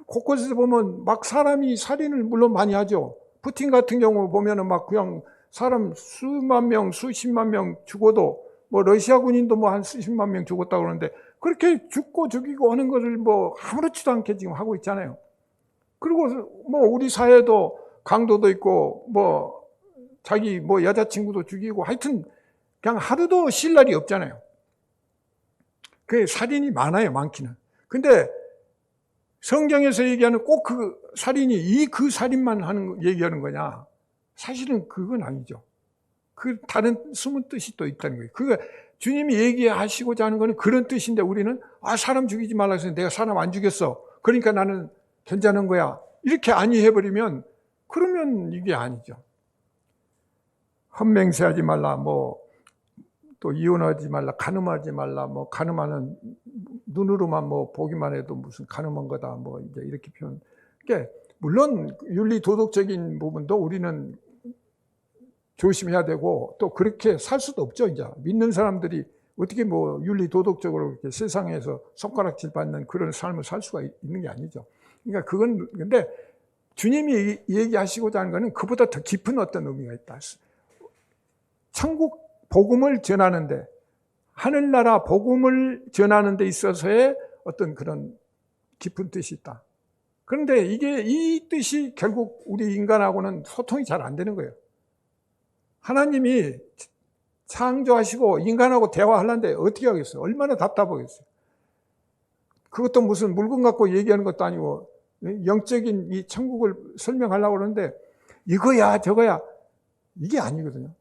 곳곳에서 보면 막 사람이 살인을 물론 많이 하죠. 푸틴 같은 경우 보면은 막 그냥 사람 수만 명, 수십만 명 죽어도 뭐 러시아 군인도 뭐 한 수십만 명 죽었다고 그러는데 그렇게 죽고 죽이고 하는 것을 뭐 아무렇지도 않게 지금 하고 있잖아요. 그리고 뭐 우리 사회도 강도도 있고 뭐 자기 뭐 여자친구도 죽이고 하여튼 그냥 하루도 쉴 날이 없잖아요. 그 살인이 많아요, 많기는. 근데 성경에서 얘기하는 꼭 그 살인이 그 살인만 얘기하는 거냐? 사실은 그건 아니죠. 그 다른 숨은 뜻이 또 있다는 거예요. 그거 주님이 얘기하시고자 하는 것은 그런 뜻인데 우리는 사람 죽이지 말라 해서 내가 사람 안 죽였어. 그러니까 나는 괜찮은 거야. 이렇게 아니해버리면 그러면 이게 아니죠. 헛맹세하지 말라, 또 이혼하지 말라, 간음하지 말라, 간음하는 눈으로만 보기만 해도 무슨 간음한 거다, 이제 이렇게 표현. 그러니까 물론 윤리 도덕적인 부분도 우리는 조심해야 되고 또 그렇게 살 수도 없죠. 이제 믿는 사람들이 어떻게 윤리 도덕적으로 이렇게 세상에서 손가락질 받는 그런 삶을 살 수가 있는 게 아니죠. 그러니까 그건 근데 주님이 얘기하시고자 하는 것은 그보다 더 깊은 어떤 의미가 있다. 천국 복음을 전하는데, 하늘나라 복음을 전하는 데 있어서의 어떤 그런 깊은 뜻이 있다. 그런데 이 뜻이 결국 우리 인간하고는 소통이 잘 안 되는 거예요. 하나님이 창조하시고 인간하고 대화하려는데 어떻게 하겠어요? 얼마나 답답하겠어요. 그것도 무슨 물건 갖고 얘기하는 것도 아니고 영적인 이 천국을 설명하려고 그러는데 이거야 저거야 이게 아니거든요.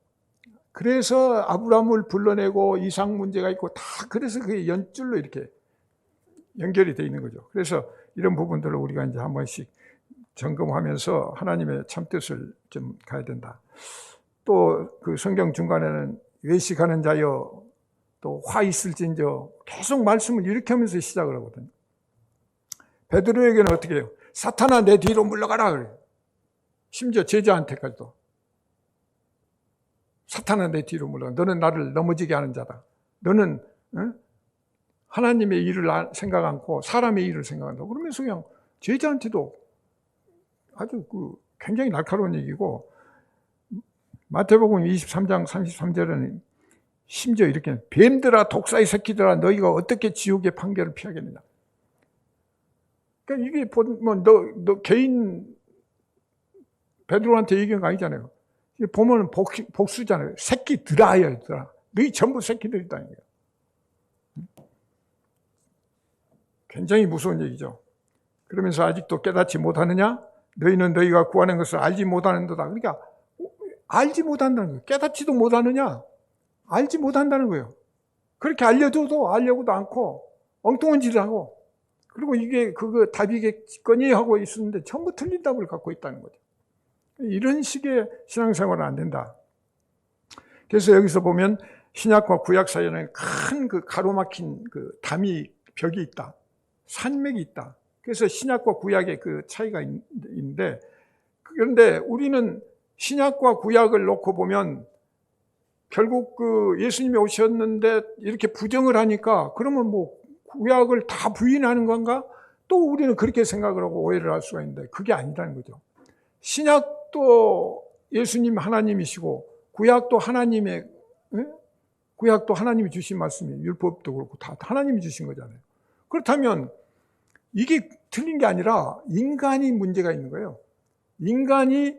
그래서 아브라함을 불러내고 이상 문제가 있고 다 그래서 그게 연줄로 이렇게 연결이 되어 있는 거죠. 그래서 이런 부분들을 우리가 이제 한 번씩 점검하면서 하나님의 참뜻을 좀 가야 된다. 또 그 성경 중간에는 외식하는 자여 또 화 있을진저 계속 말씀을 이렇게 하면서 시작을 하거든요. 베드로에게는 어떻게 해요? 사탄아 내 뒤로 물러가라 그래요. 심지어 제자한테까지도 사탄아 내 뒤로 물러가. 너는 나를 넘어지게 하는 자다. 너는 하나님의 일을 생각 않고 사람의 일을 생각한다. 그러면서 그냥 제자한테도 아주 굉장히 날카로운 얘기고, 마태복음 23장 33절에는 심지어 이렇게 뱀들아 독사의 새끼들아 너희가 어떻게 지옥의 판결을 피하겠느냐. 그러니까 이게 너 개인 베드로한테 얘기한 거 아니잖아요. 보면 복수잖아요. 새끼들아 얘들아 너희 전부 새끼들이다. 굉장히 무서운 얘기죠. 그러면서 아직도 깨닫지 못하느냐? 너희는 너희가 구하는 것을 알지 못하는도다. 그러니까 알지 못한다는 거예요. 깨닫지도 못하느냐? 알지 못한다는 거예요. 그렇게 알려줘도 알려고도 않고 엉뚱한 짓을 하고, 그리고 이게 답이겠거니 하고 있었는데 전부 틀린 답을 갖고 있다는 거죠. 이런 식의 신앙생활은 안 된다. 그래서 여기서 보면 신약과 구약 사이에는 큰 가로막힌 벽이 있다. 산맥이 있다. 그래서 신약과 구약의 차이가 있는데, 그런데 우리는 신약과 구약을 놓고 보면 결국 예수님이 오셨는데 이렇게 부정을 하니까 그러면 구약을 다 부인하는 건가? 또 우리는 그렇게 생각을 하고 오해를 할 수가 있는데 그게 아니라는 거죠. 신약도 예수님 하나님이시고 구약도 구약도 하나님이 주신 말씀이 율법도 그렇고 다 하나님이 주신 거잖아요. 그렇다면 이게 틀린 게 아니라 인간이 문제가 있는 거예요. 인간이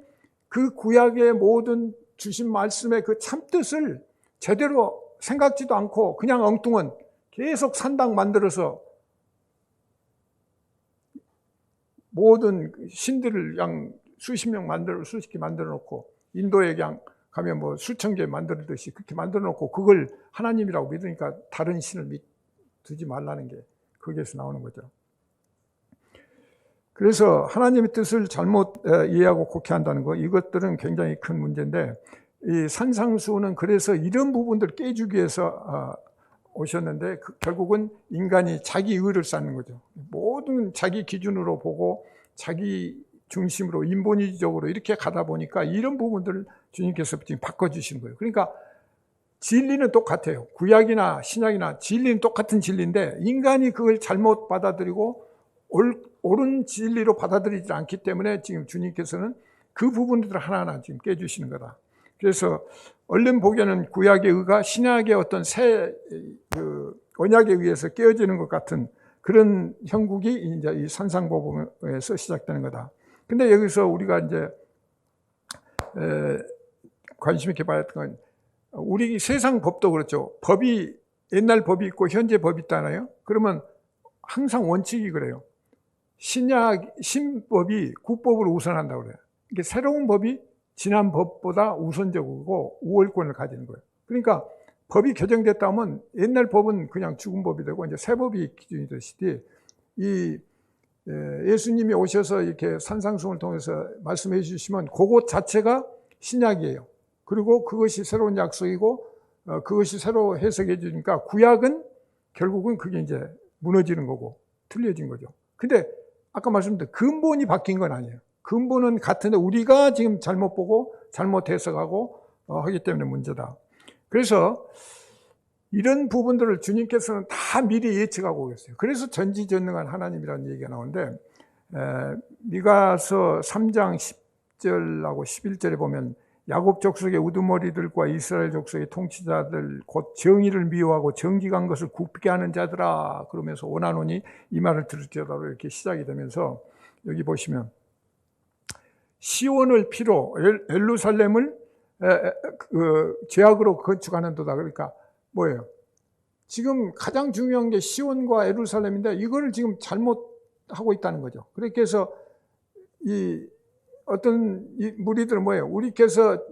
그 구약의 모든 주신 말씀의 그 참뜻을 제대로 생각지도 않고 그냥 엉뚱한 계속 산당 만들어서 모든 신들을 수십 명 수십 개 만들어 놓고 인도에 가면 수천 개 만들듯이 그렇게 만들어 놓고 그걸 하나님이라고 믿으니까 다른 신을 두지 말라는 게 거기에서 나오는 거죠. 그래서 하나님의 뜻을 잘못 이해하고 곡해한다는 거, 이것들은 굉장히 큰 문제인데, 이 산상수는 그래서 이런 부분들을 깨주기 위해서 오셨는데 결국은 인간이 자기 의를 쌓는 거죠. 모든 자기 기준으로 보고 자기 중심으로 인본주의적으로 이렇게 가다 보니까 이런 부분들을 주님께서 지금 바꿔주시는 거예요. 그러니까 진리는 똑같아요. 구약이나 신약이나 진리는 똑같은 진리인데 인간이 그걸 잘못 받아들이고 옳은 진리로 받아들이지 않기 때문에 지금 주님께서는 그 부분들을 하나하나 지금 깨주시는 거다. 그래서 얼른 보기에는 구약의 의가 신약의 어떤 새 언약에 의해서 깨어지는 것 같은 그런 형국이 이제 이 산상보험에서 시작되는 거다. 근데 여기서 우리가 이제 관심 있게 봐야 할 건, 우리 세상 법도 그렇죠. 옛날 법이 있고 현재 법이 있잖아요. 그러면 항상 원칙이 그래요. 신법이 구법을 우선한다고 그래요. 이게 새로운 법이 지난 법보다 우선적이고 우월권을 가지는 거예요. 그러니까 법이 개정됐다 하면 옛날 법은 그냥 죽은 법이 되고 이제 새 법이 기준이 되시되 예수님이 오셔서 이렇게 산상수훈을 통해서 말씀해 주시면 그것 자체가 신약이에요. 그리고 그것이 새로운 약속이고 그것이 새로 해석해 주니까 구약은 결국은 그게 이제 무너지는 거고 틀려진 거죠. 근데 아까 말씀드린 근본이 바뀐 건 아니에요. 근본은 같은데 우리가 지금 잘못 보고 잘못 해석하고 하기 때문에 문제다. 그래서 이런 부분들을 주님께서는 다 미리 예측하고 계세요. 그래서 전지전능한 하나님이라는 얘기가 나오는데 미가서 3장 10절하고 11절에 보면 야곱 족속의 우두머리들과 이스라엘 족속의 통치자들 곧 정의를 미워하고 정직한 것을 굽게 하는 자들아 그러면서 원하노니 이 말을 들을지어다 이렇게 시작이 되면서 여기 보시면 시온을 피로 예루살렘을 죄악으로 건축하는도다. 그러니까 뭐예요? 지금 가장 중요한 게 시온과 예루살렘인데 이거를 지금 잘못하고 있다는 거죠. 그래서 어떤 무리들은 뭐예요? 우리께서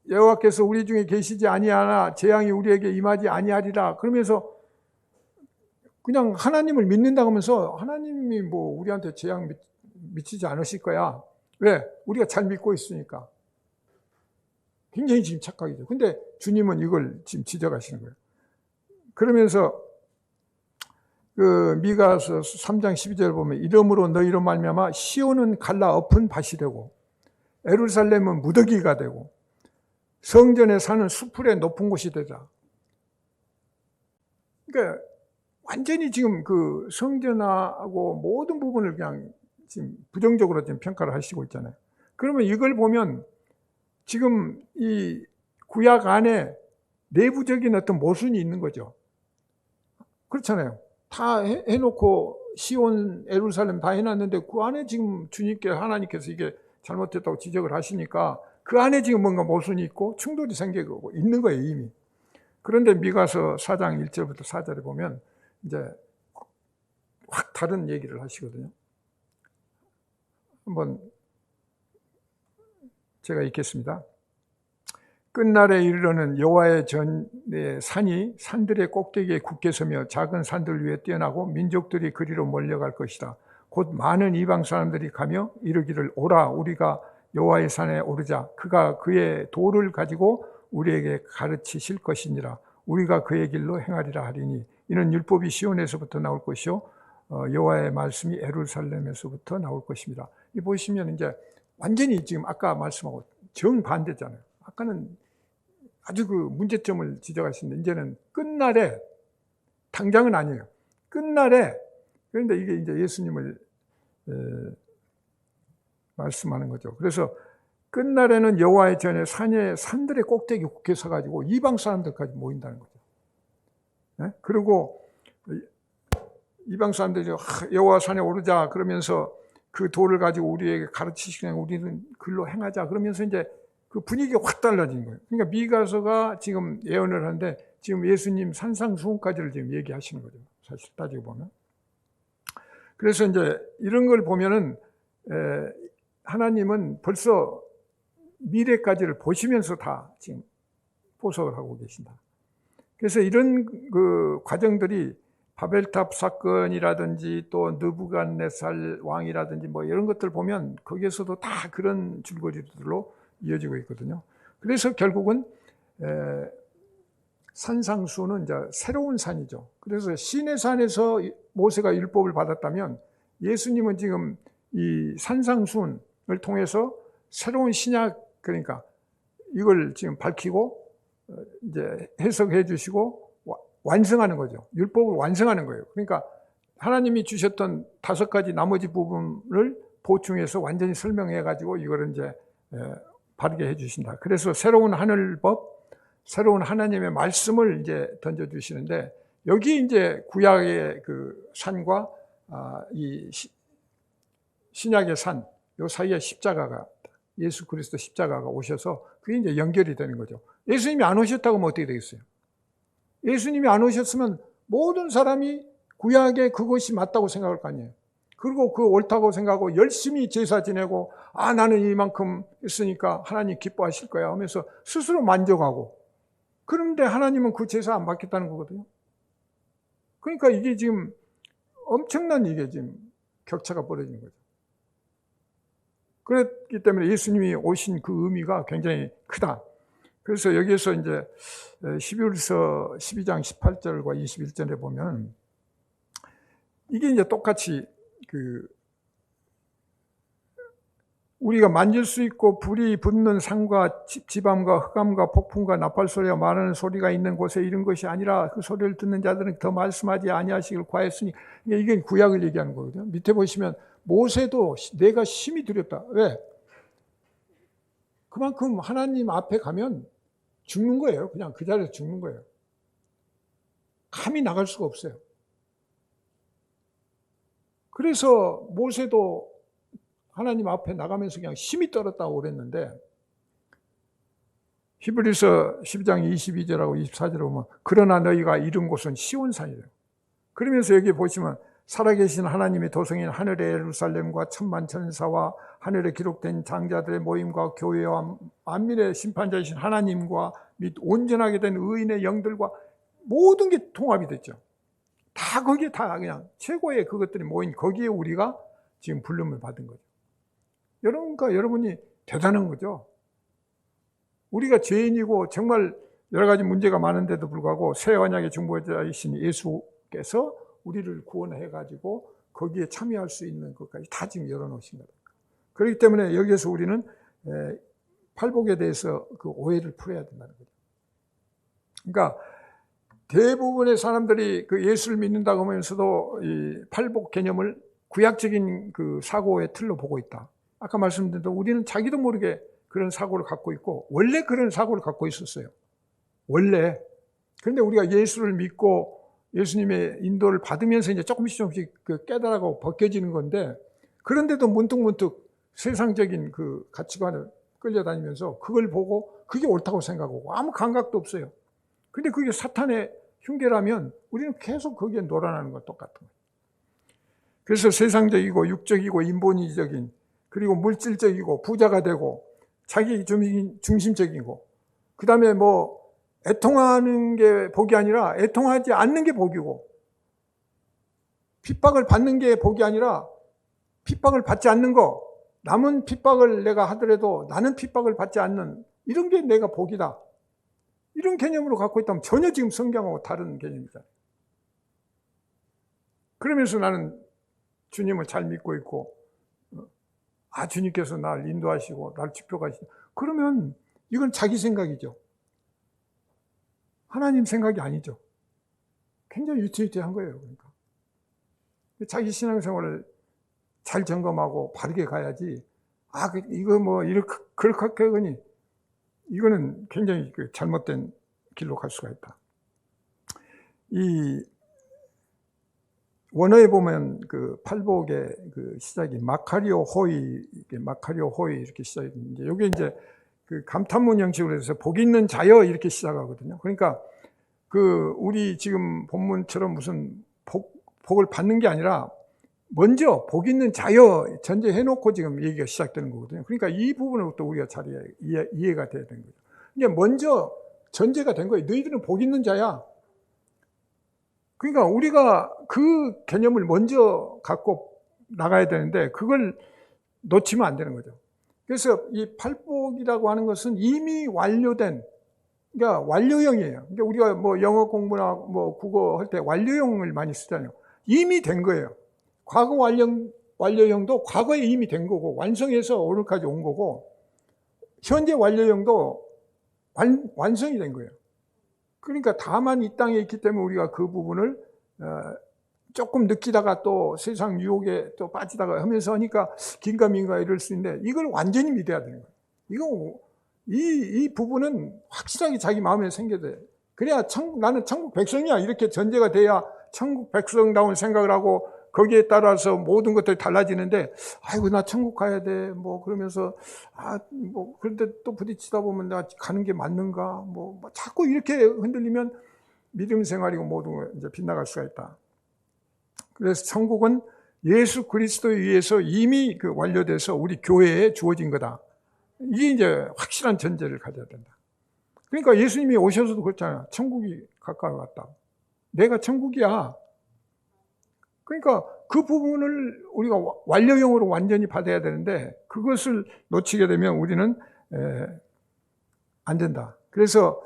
여호와께서 우리 중에 계시지 아니하나 재앙이 우리에게 임하지 아니하리라. 그러면서 그냥 하나님을 믿는다고 하면서 하나님이 뭐 우리한테 재앙 미치지 않으실 거야. 왜? 우리가 잘 믿고 있으니까. 굉장히 지금 착각이죠. 근데 주님은 이걸 지금 지적하시는 거예요. 그러면서 미가서 3장 12절 보면 이러므로 너희로 말미암아 시온은 갈라 엎은 밭이 되고 예루살렘은 무더기가 되고 성전에 사는 수풀의 높은 곳이 되자. 그러니까 완전히 지금 그 성전하고 모든 부분을 그냥 지금 부정적으로 지금 평가를 하시고 있잖아요. 그러면 이걸 보면 지금 이 구약 안에 내부적인 어떤 모순이 있는 거죠. 그렇잖아요. 다 해놓고 시온, 예루살렘 다 해놨는데 그 안에 지금 주님께 하나님께서 이게 잘못됐다고 지적을 하시니까 그 안에 지금 뭔가 모순이 있고 충돌이 생기고 있는 거예요, 이미. 그런데 미가서 4장 1절부터 4절에 보면 이제 확 다른 얘기를 하시거든요. 한번 제가 읽겠습니다. 끝날에 이르러는 여호와의 전의 산이 산들의 꼭대기에 굳게 서며 작은 산들 위에 뛰어나고 민족들이 그리로 몰려갈 것이다. 곧 많은 이방 사람들이 가며 이르기를 오라 우리가 여호와의 산에 오르자 그가 그의 도를 가지고 우리에게 가르치실 것이니라. 우리가 그의 길로 행하리라 하리니 이는 율법이 시온에서부터 나올 것이요 여호와의 말씀이 예루살렘에서부터 나올 것입니다. 이 보시면 이제 완전히 지금 아까 말씀하고 정반대잖아요. 아까는 아주 그 문제점을 지적하시는데 이제는 끝날에, 당장은 아니에요. 끝날에, 그런데 이게 이제 예수님을 말씀하는 거죠. 그래서 끝날에는 여호와의 전에 산들의 꼭대기 굳게 서가지고 이방 사람들까지 모인다는 거죠. 네? 그리고 이방 사람들이 여호와 산에 오르자 그러면서 그 도를 가지고 우리에게 가르치시면 우리는 글로 행하자 그러면서 이제 그 분위기가 확 달라진 거예요. 그러니까 미가서가 지금 예언을 하는데 지금 예수님 산상수훈까지를 지금 얘기하시는 거죠. 사실 따지고 보면. 그래서 이제 이런 걸 보면은 하나님은 벌써 미래까지를 보시면서 다 지금 보석을 하고 계신다. 그래서 이런 그 과정들이 바벨탑 사건이라든지 또 느부갓네살 왕이라든지 뭐 이런 것들 보면 거기에서도 다 그런 줄거리들로 이어지고 있거든요. 그래서 결국은 산상수훈은 이제 새로운 산이죠. 그래서 시내산에서 모세가 율법을 받았다면 예수님은 지금 이 산상수훈을 통해서 새로운 신약, 그러니까 이걸 지금 밝히고 이제 해석해 주시고 완성하는 거죠. 율법을 완성하는 거예요. 그러니까 하나님이 주셨던 5가지 나머지 부분을 보충해서 완전히 설명해 가지고 이거를 이제 바르게 해 주신다. 그래서 새로운 하늘법, 새로운 하나님의 말씀을 이제 던져 주시는데 여기 이제 구약의 그 산과 이 신약의 산, 요 사이에 십자가가, 예수 그리스도 십자가가 오셔서 그게 이제 연결이 되는 거죠. 예수님이 안 오셨다고 하면 어떻게 되겠어요? 예수님이 안 오셨으면 모든 사람이 구약에 그것이 맞다고 생각할 거 아니에요. 그리고 그 옳다고 생각하고 열심히 제사 지내고 나는 이만큼 했으니까 하나님 기뻐하실 거야 하면서 스스로 만족하고 그런데 하나님은 그 제사 안 받겠다는 거거든요. 그러니까 이게 지금 엄청난 이게 지금 격차가 벌어지는 거죠. 그렇기 때문에 예수님이 오신 그 의미가 굉장히 크다. 그래서 여기에서 이제 12월서 12장 18절과 21절에 보면 이게 이제 똑같이 우리가 만질 수 있고 불이 붙는 산과 지밤과 흑암과 폭풍과 나팔소리와 말하는 소리가 있는 곳에 이른 것이 아니라 그 소리를 듣는 자들은 더 말씀하지 아니하시길 구하였으니, 이게 구약을 얘기하는 거거든요. 밑에 보시면 모세도 내가 심히 두렵다. 왜? 그만큼 하나님 앞에 가면 죽는 거예요. 그냥 그 자리에서 죽는 거예요. 감히 나갈 수가 없어요. 그래서 모세도 하나님 앞에 나가면서 그냥 심히 떨었다고 그랬는데, 히브리서 12장 22절하고 24절에 보면 그러나 너희가 이른 곳은 시온산이래요. 그러면서 여기 보시면 살아계신 하나님의 도성인 하늘의 예루살렘과 천만 천사와 하늘에 기록된 장자들의 모임과 교회와 만민의 심판자이신 하나님과 및 온전하게 된 의인의 영들과 모든 게 통합이 됐죠. 다 거기에 다 그냥 최고의 그것들이 모인 거기에 우리가 지금 부름을 받은 거죠. 그러니까 여러분이 대단한 거죠. 우리가 죄인이고 정말 여러 가지 문제가 많은데도 불구하고 새 언약의 중보자이신 예수께서 우리를 구원해가지고 거기에 참여할 수 있는 것까지 다 지금 열어놓으신 거다. 그렇기 때문에 여기에서 우리는 팔복에 대해서 그 오해를 풀어야 된다는 거죠. 그러니까 대부분의 사람들이 그 예수를 믿는다고 하면서도 이 팔복 개념을 구약적인 그 사고의 틀로 보고 있다. 아까 말씀드린 대로 우리는 자기도 모르게 그런 사고를 갖고 있고 원래 그런 사고를 갖고 있었어요. 원래. 그런데 우리가 예수를 믿고 예수님의 인도를 받으면서 이제 조금씩 그 깨달아가고 벗겨지는 건데, 그런데도 문득문득 세상적인 그 가치관을 끌려다니면서 그걸 보고 그게 옳다고 생각하고 아무 감각도 없어요. 근데 그게 사탄의 흉계라면 우리는 계속 거기에 놀아나는 건 똑같은 거예요. 그래서 세상적이고 육적이고 인본주의적인, 그리고 물질적이고 부자가 되고 자기 중심적이고, 그 다음에 뭐 애통하는 게 복이 아니라 애통하지 않는 게 복이고, 핍박을 받는 게 복이 아니라 핍박을 받지 않는 거, 남은 핍박을 내가 하더라도 나는 핍박을 받지 않는, 이런 게 내가 복이다. 이런 개념으로 갖고 있다면 전혀 지금 성경하고 다른 개념이잖아요. 그러면서 나는 주님을 잘 믿고 있고, 주님께서 날 인도하시고 날 지켜가시고, 그러면 이건 자기 생각이죠. 하나님 생각이 아니죠. 굉장히 유치한 거예요. 그러니까 자기 신앙생활을 잘 점검하고 바르게 가야지. 이거 뭐 이렇게 그렇게 하니 이거는 굉장히 잘못된 길로 갈 수가 있다. 이 원어에 보면 그 팔복의 그 시작이 마카리오 호이 이렇게 시작인데, 이게 이제 그 감탄문 형식으로 해서 복 있는 자여 이렇게 시작하거든요. 그러니까 그 우리 지금 본문처럼 무슨 복을 받는 게 아니라 먼저 복 있는 자여 전제해놓고 지금 얘기가 시작되는 거거든요. 그러니까 이 부분부터 우리가 잘 이해가 돼야 되는 거죠. 이게 먼저 전제가 된 거예요. 너희들은 복 있는 자야. 그러니까 우리가 그 개념을 먼저 갖고 나가야 되는데 그걸 놓치면 안 되는 거죠. 그래서 이 팔복이라고 하는 것은 이미 완료된, 그러니까 완료형이에요. 그러니까 우리가 뭐 영어 공부나 뭐 국어 할 때 완료형을 많이 쓰잖아요. 이미 된 거예요. 과거 완료형도 과거에 이미 된 거고 완성해서 오늘까지 온 거고, 현재 완료형도 완성이 된 거예요. 그러니까 다만 이 땅에 있기 때문에 우리가 그 부분을 조금 느끼다가 또 세상 유혹에 또 빠지다가 하면서 하니까 긴가민가 이럴 수 있는데, 이걸 완전히 믿어야 되는 거예요. 이 부분은 확실하게 자기 마음에 생겨야 돼. 그래야 나는 천국 백성이야 이렇게 전제가 돼야 천국 백성다운 생각을 하고 거기에 따라서 모든 것들이 달라지는데, 아이고 나 천국 가야 돼 뭐 그러면서 뭐 그런데 또 부딪히다 보면 내가 가는 게 맞는가 뭐 자꾸 이렇게 흔들리면 믿음 생활이고 모든 거 이제 빗나갈 수가 있다. 그래서 천국은 예수 그리스도에 의해서 이미 그 완료돼서 우리 교회에 주어진 거다. 이게 이제 확실한 전제를 가져야 된다. 그러니까 예수님이 오셔서도 그렇잖아요. 천국이 가까이 왔다. 내가 천국이야. 그러니까 그 부분을 우리가 완료형으로 완전히 받아야 되는데 그것을 놓치게 되면 우리는 안 된다. 그래서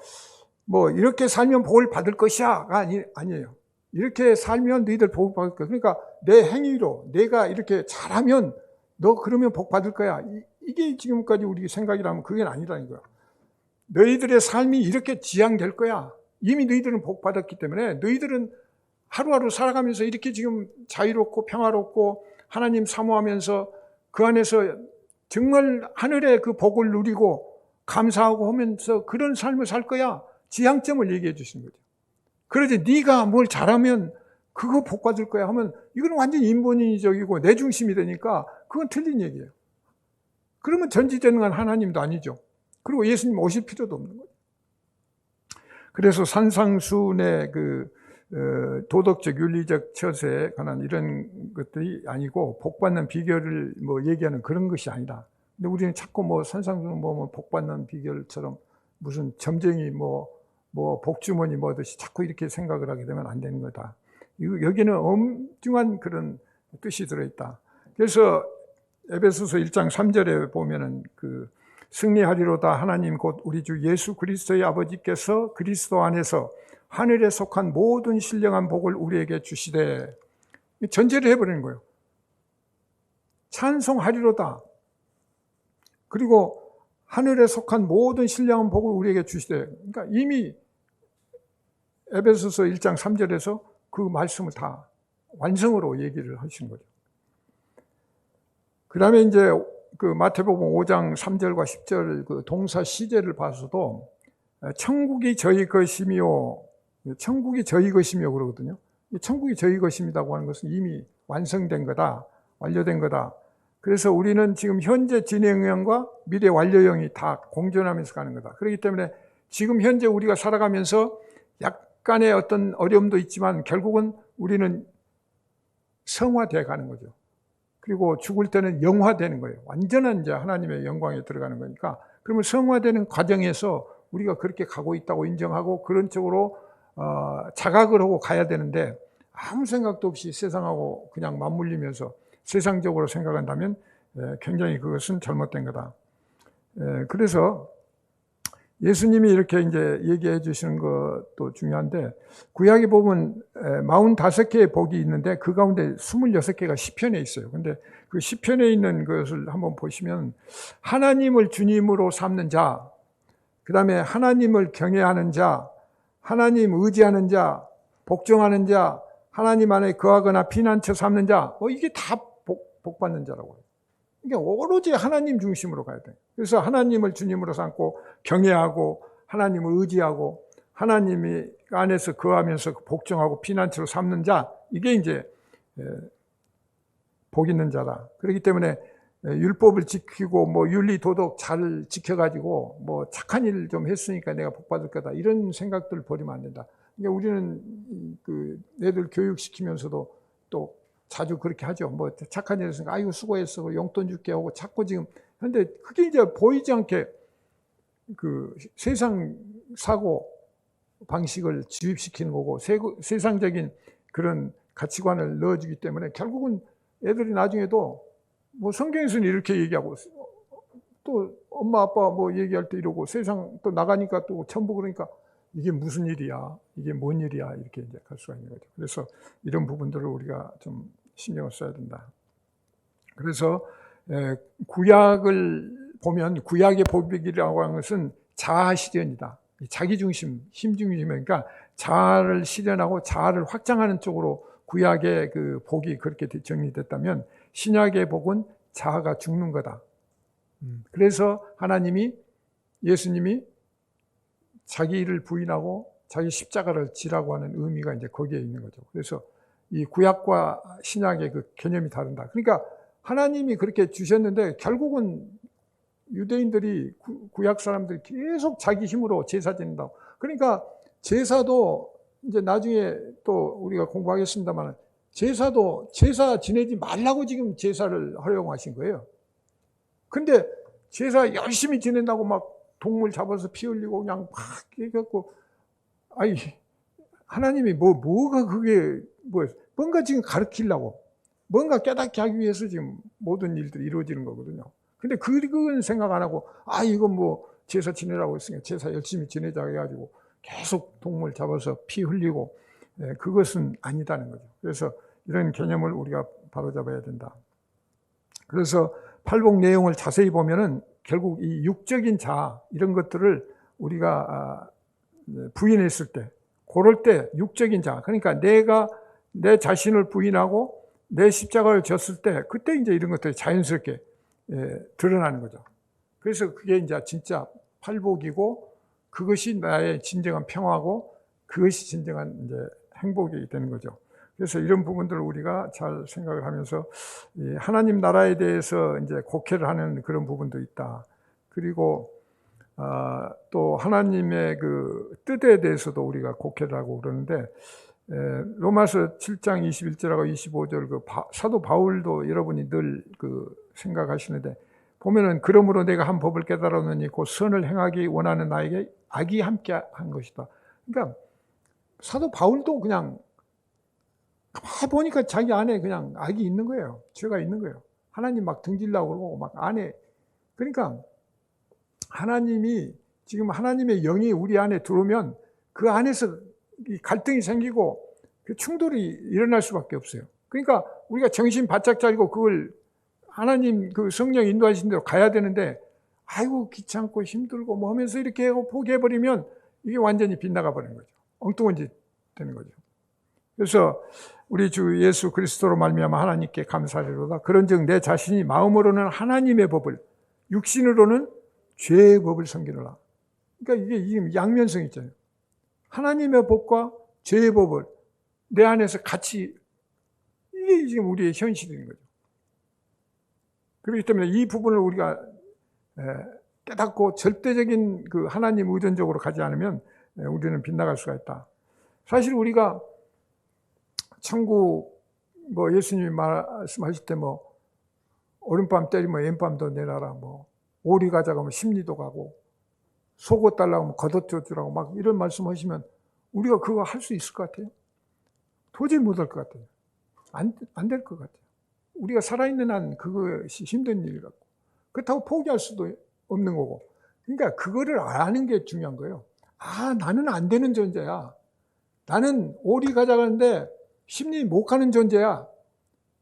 뭐 이렇게 살면 복을 받을 것이야가 아니에요. 이렇게 살면 너희들 복을 받을 거야. 그러니까 내 행위로 내가 이렇게 잘하면 너 그러면 복 받을 거야. 이게 지금까지 우리 생각이라면 그게 아니라는 거야. 너희들의 삶이 이렇게 지향될 거야. 이미 너희들은 복 받았기 때문에 너희들은 하루하루 살아가면서 이렇게 지금 자유롭고 평화롭고 하나님 사모하면서 그 안에서 정말 하늘의 그 복을 누리고 감사하고 하면서 그런 삶을 살 거야. 지향점을 얘기해 주시는 거죠. 그러지 네가 뭘 잘하면 그거 복 받을 거야 하면 이건 완전히 인본주의적이고 내 중심이 되니까 그건 틀린 얘기예요. 그러면 전지전능한 하나님도 아니죠. 그리고 예수님 오실 필요도 없는 거예요. 그래서 산상수훈의 그 도덕적 윤리적 처세에 관한 이런 것들이 아니고 복 받는 비결을 뭐 얘기하는 그런 것이 아니다. 근데 우리는 자꾸 뭐 산상수훈 보면 복 받는 비결처럼 무슨 점쟁이 뭐 복주머니 뭐듯이 자꾸 이렇게 생각을 하게 되면 안 되는 거다. 여기는 엄중한 그런 뜻이 들어있다. 그래서 에베소서 1장 3절에 보면은 그 승리하리로다 하나님 곧 우리 주 예수 그리스도의 아버지께서 그리스도 안에서 하늘에 속한 모든 신령한 복을 우리에게 주시되, 전제를 해버리는 거예요. 찬송하리로다. 그리고 하늘에 속한 모든 신령한 복을 우리에게 주시되, 그러니까 이미 에베소서 1장 3절에서 그 말씀을 다 완성으로 얘기를 하신 거죠. 그 다음에 이제 그 마태복음 5장 3절과 10절 그 동사 시제를 봐서도 천국이 저희 것이며, 천국이 저희 것이며 그러거든요. 천국이 저희 것입니다고 하는 것은 이미 완성된 거다, 완료된 거다. 그래서 우리는 지금 현재 진행형과 미래 완료형이 다 공존하면서 가는 거다. 그렇기 때문에 지금 현재 우리가 살아가면서 약간의 어떤 어려움도 있지만 결국은 우리는 성화되어 가는 거죠. 그리고 죽을 때는 영화되는 거예요. 완전한 이제 하나님의 영광에 들어가는 거니까. 그러면 성화되는 과정에서 우리가 그렇게 가고 있다고 인정하고 그런 쪽으로 자각을 하고 가야 되는데 아무 생각도 없이 세상하고 그냥 맞물리면서 세상적으로 생각한다면 굉장히 그것은 잘못된 거다. 그래서 예수님이 이렇게 이제 얘기해 주시는 것도 중요한데, 구약에 보면 45개의 복이 있는데 그 가운데 26개가 시편에 있어요. 근데 그 시편에 있는 것을 한번 보시면 하나님을 주님으로 삼는 자, 그 다음에 하나님을 경외하는 자, 하나님 의지하는 자, 복종하는 자, 하나님 안에 거하거나 피난처 삼는 자, 이게 다 복받는 자라고 해요. 그러니까 오로지 하나님 중심으로 가야 돼요. 그래서 하나님을 주님으로 삼고 경외하고 하나님을 의지하고 하나님이 안에서 거하면서 복종하고 피난처로 삼는 자, 이게 이제 복 있는 자다. 그렇기 때문에 율법을 지키고 뭐 윤리 도덕 잘 지켜가지고 뭐 착한 일 좀 했으니까 내가 복 받을 거다, 이런 생각들을 버리면 안 된다. 그러니까 우리는 그 애들 교육시키면서도 또 자주 그렇게 하죠. 뭐 착한 일 했으니까 아이고 수고했어, 용돈 줄게 하고 자꾸 지금. 근데 그게 이제 보이지 않게 그 세상 사고 방식을 주입시키는 거고 세상적인 그런 가치관을 넣어주기 때문에 결국은 애들이 나중에도 뭐 성경에서는 이렇게 얘기하고 또 엄마 아빠 뭐 얘기할 때 이러고 세상 또 나가니까 또 전부 그러니까 이게 무슨 일이야, 이게 뭔 일이야, 이렇게 이제 갈 수가 있는 거죠. 그래서 이런 부분들을 우리가 좀 신경을 써야 된다. 그래서 구약을 보면 구약의 복이라고 하는 것은 자아 실현이다. 자기 중심, 힘 중심이니까 자아를 실현하고 자아를 확장하는 쪽으로 구약의 그 복이 그렇게 정리됐다면 신약의 복은 자아가 죽는 거다. 그래서 하나님이, 예수님이 자기를 부인하고 자기 십자가를 지라고 하는 의미가 이제 거기에 있는 거죠. 그래서 이 구약과 신약의 그 개념이 다른다. 그러니까 하나님이 그렇게 주셨는데 결국은 유대인들이 구약 사람들이 계속 자기 힘으로 제사 지낸다고. 그러니까 제사도 이제 나중에 또 우리가 공부하겠습니다만 제사도 제사 지내지 말라고 지금 제사를 허용하신 거예요. 근데 제사 열심히 지낸다고 막 동물 잡아서 피 흘리고 그냥 막 해갖고, 아니, 하나님이 뭐가 그게 뭔가 지금 가르치려고, 뭔가 깨닫게 하기 위해서 지금 모든 일들이 이루어지는 거거든요. 근데 그건 생각 안 하고, 이건 뭐 제사 지내라고 했으니까 제사 열심히 지내자 해가지고 계속 동물 잡아서 피 흘리고, 그것은 아니다는 거죠. 그래서 이런 개념을 우리가 바로잡아야 된다. 그래서 팔복 내용을 자세히 보면은 결국 이 육적인 자아, 이런 것들을 우리가 부인했을 때, 그럴 때 육적인 자아, 그러니까 내가 내 자신을 부인하고 내 십자가를 졌을 때, 그때 이제 이런 것들이 자연스럽게 드러나는 거죠. 그래서 그게 이제 진짜 팔복이고, 그것이 나의 진정한 평화고, 그것이 진정한 이제 행복이 되는 거죠. 그래서 이런 부분들을 우리가 잘 생각을 하면서 하나님 나라에 대해서 이제 곡해를 하는 그런 부분도 있다. 그리고 또 하나님의 그 뜻에 대해서도 우리가 곡해를 하고 그러는데, 로마서 7장 21절하고 25절 그 사도 바울도 여러분이 늘 그 생각하시는데 보면은, 그러므로 내가 한 법을 깨달았느니 곧 선을 행하기 원하는 나에게 악이 함께 한 것이다. 그러니까 사도 바울도 그냥 가만히 보니까 자기 안에 그냥 악이 있는 거예요. 죄가 있는 거예요. 하나님 막 등지려고 그러고 막 안에. 그러니까 하나님이 지금 하나님의 영이 우리 안에 들어오면 그 안에서 갈등이 생기고 그 충돌이 일어날 수밖에 없어요. 그러니까 우리가 정신 바짝 차리고 그걸 하나님 그 성령 인도하신 대로 가야 되는데, 아이고 귀찮고 힘들고 뭐 하면서 이렇게 하고 포기해버리면 이게 완전히 빗나가 버리는 거죠. 엉뚱한 짓 되는 거죠. 그래서 우리 주 예수 그리스도로 말미암아 하나님께 감사하리로다. 그런즉 내 자신이 마음으로는 하나님의 법을, 육신으로는 죄의 법을 섬기노라. 그러니까 이게 양면성이 있잖아요. 하나님의 법과 죄의 법을 내 안에서 같이, 이게 지금 우리의 현실인 거죠. 그렇기 때문에 이 부분을 우리가 깨닫고 절대적인 그 하나님 의존적으로 가지 않으면 우리는 빗나갈 수가 있다. 사실 우리가 천국, 뭐 예수님이 말씀하실 때 뭐 오른밤 때리면 왼밤도 내놔라, 뭐 오리 가자고 하면 십리도 가고, 속옷 달라고 하면 겉옷 주라고 막 이런 말씀하시면 우리가 그거 할 수 있을 것 같아요? 도저히 못할 것 같아요. 안 될 것 같아요. 우리가 살아있는 한 그것이 힘든 일 같고, 그렇다고 포기할 수도 없는 거고. 그러니까 그거를 아는 게 중요한 거예요. 나는 안 되는 존재야. 나는 오리 가자가는데 심리 못 가는 존재야.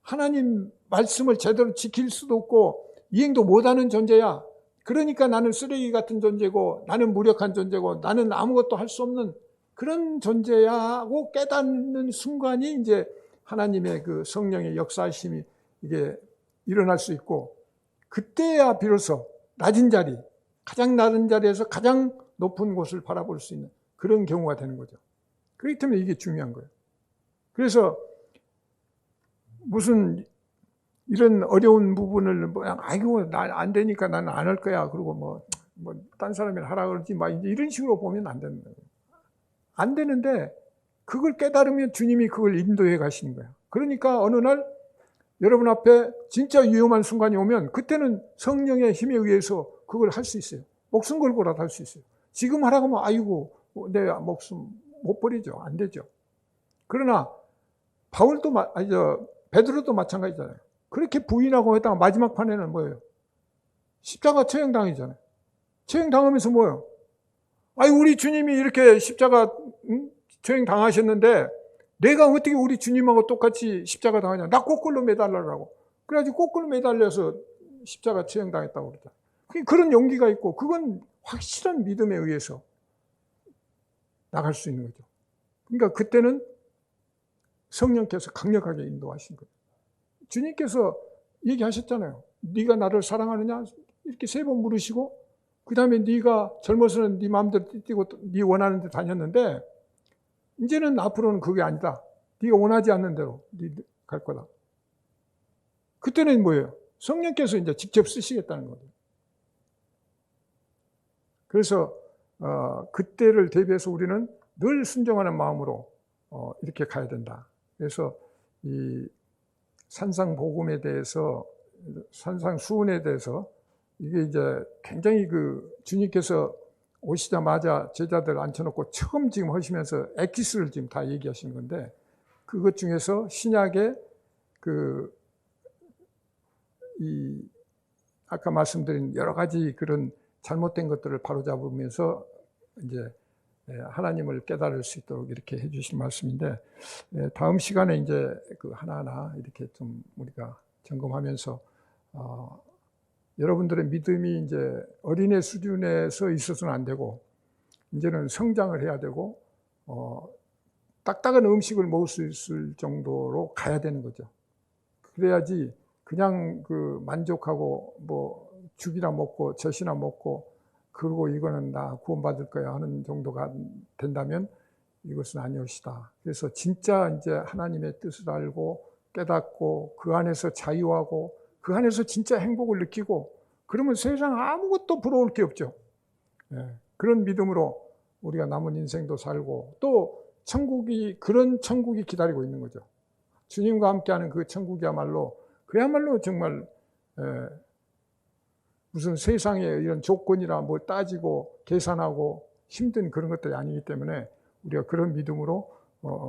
하나님 말씀을 제대로 지킬 수도 없고 이행도 못하는 존재야. 그러니까 나는 쓰레기 같은 존재고, 나는 무력한 존재고, 나는 아무것도 할 수 없는 그런 존재야 하고 깨닫는 순간이 이제 하나님의 그 성령의 역사하심이 이게 일어날 수 있고, 그때야 비로소 낮은 자리, 가장 낮은 자리에서 가장 높은 곳을 바라볼 수 있는 그런 경우가 되는 거죠. 그렇기 때문에 이게 중요한 거예요. 그래서 무슨 이런 어려운 부분을 아이고 나 안 되니까 나는 안 할 거야, 그리고 딴 사람이 하라 그러지 막 이제 이런 식으로 보면 안 되는 거예요. 안 되는데 그걸 깨달으면 주님이 그걸 인도해 가시는 거예요. 그러니까 어느 날 여러분 앞에 진짜 위험한 순간이 오면 그때는 성령의 힘에 의해서 그걸 할 수 있어요. 목숨 걸고라도 할 수 있어요. 지금 하라고 하면 아이고 내 목숨 못 버리죠. 안 되죠. 그러나 바울도 베드로도 마찬가지잖아요. 그렇게 부인하고 했다가 마지막 판에는 뭐예요? 십자가 처형당이잖아요. 처형당하면서 뭐예요? 우리 주님이 이렇게 십자가 처형당하셨는데 내가 어떻게 우리 주님하고 똑같이 십자가 당하냐? 나 거꾸로 매달라고. 그래가지고 거꾸로 매달려서 십자가 처형당했다고 그러죠. 그런 용기가 있고, 그건 확실한 믿음에 의해서 나갈 수 있는 거죠. 그러니까 그때는 성령께서 강력하게 인도하신 거예요. 주님께서 얘기하셨잖아요. 네가 나를 사랑하느냐? 이렇게 3번 물으시고, 그 다음에 네가 젊어서는 네 마음대로 뛰고 네 원하는 데 다녔는데 이제는 앞으로는 그게 아니다. 네가 원하지 않는 대로 네 갈 거다. 그때는 뭐예요? 성령께서 이제 직접 쓰시겠다는 거죠. 그래서 그때를 대비해서 우리는 늘 순종하는 마음으로 이렇게 가야 된다. 그래서 이 산상복음에 대해서, 산상수훈에 대해서 이게 이제 굉장히 그 주님께서 오시자마자 제자들 앉혀놓고 처음 지금 하시면서 엑기스를 지금 다 얘기하시는 건데, 그것 중에서 신약의 이 아까 말씀드린 여러 가지 그런 잘못된 것들을 바로잡으면서 이제 하나님을 깨달을 수 있도록 이렇게 해주신 말씀인데, 다음 시간에 이제 그 하나하나 이렇게 좀 우리가 점검하면서 여러분들의 믿음이 이제 어린애 수준에서 있어서는 안 되고, 이제는 성장을 해야 되고, 딱딱한 음식을 먹을 수 있을 정도로 가야 되는 거죠. 그래야지 그냥 그 만족하고 뭐 죽이나 먹고 젖이나 먹고 그리고 이거는 나 구원받을 거야 하는 정도가 된다면 이것은 아니옵시다. 그래서 진짜 이제 하나님의 뜻을 알고 깨닫고 그 안에서 자유하고 그 안에서 진짜 행복을 느끼고, 그러면 세상 아무것도 부러울 게 없죠. 그런 믿음으로 우리가 남은 인생도 살고, 또 천국이, 그런 천국이 기다리고 있는 거죠. 주님과 함께하는 그 천국이야말로 그야말로 정말 무슨 세상의 이런 조건이라 뭐 따지고 계산하고 힘든 그런 것들이 아니기 때문에 우리가 그런 믿음으로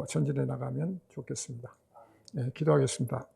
전진해 나가면 좋겠습니다. 기도하겠습니다.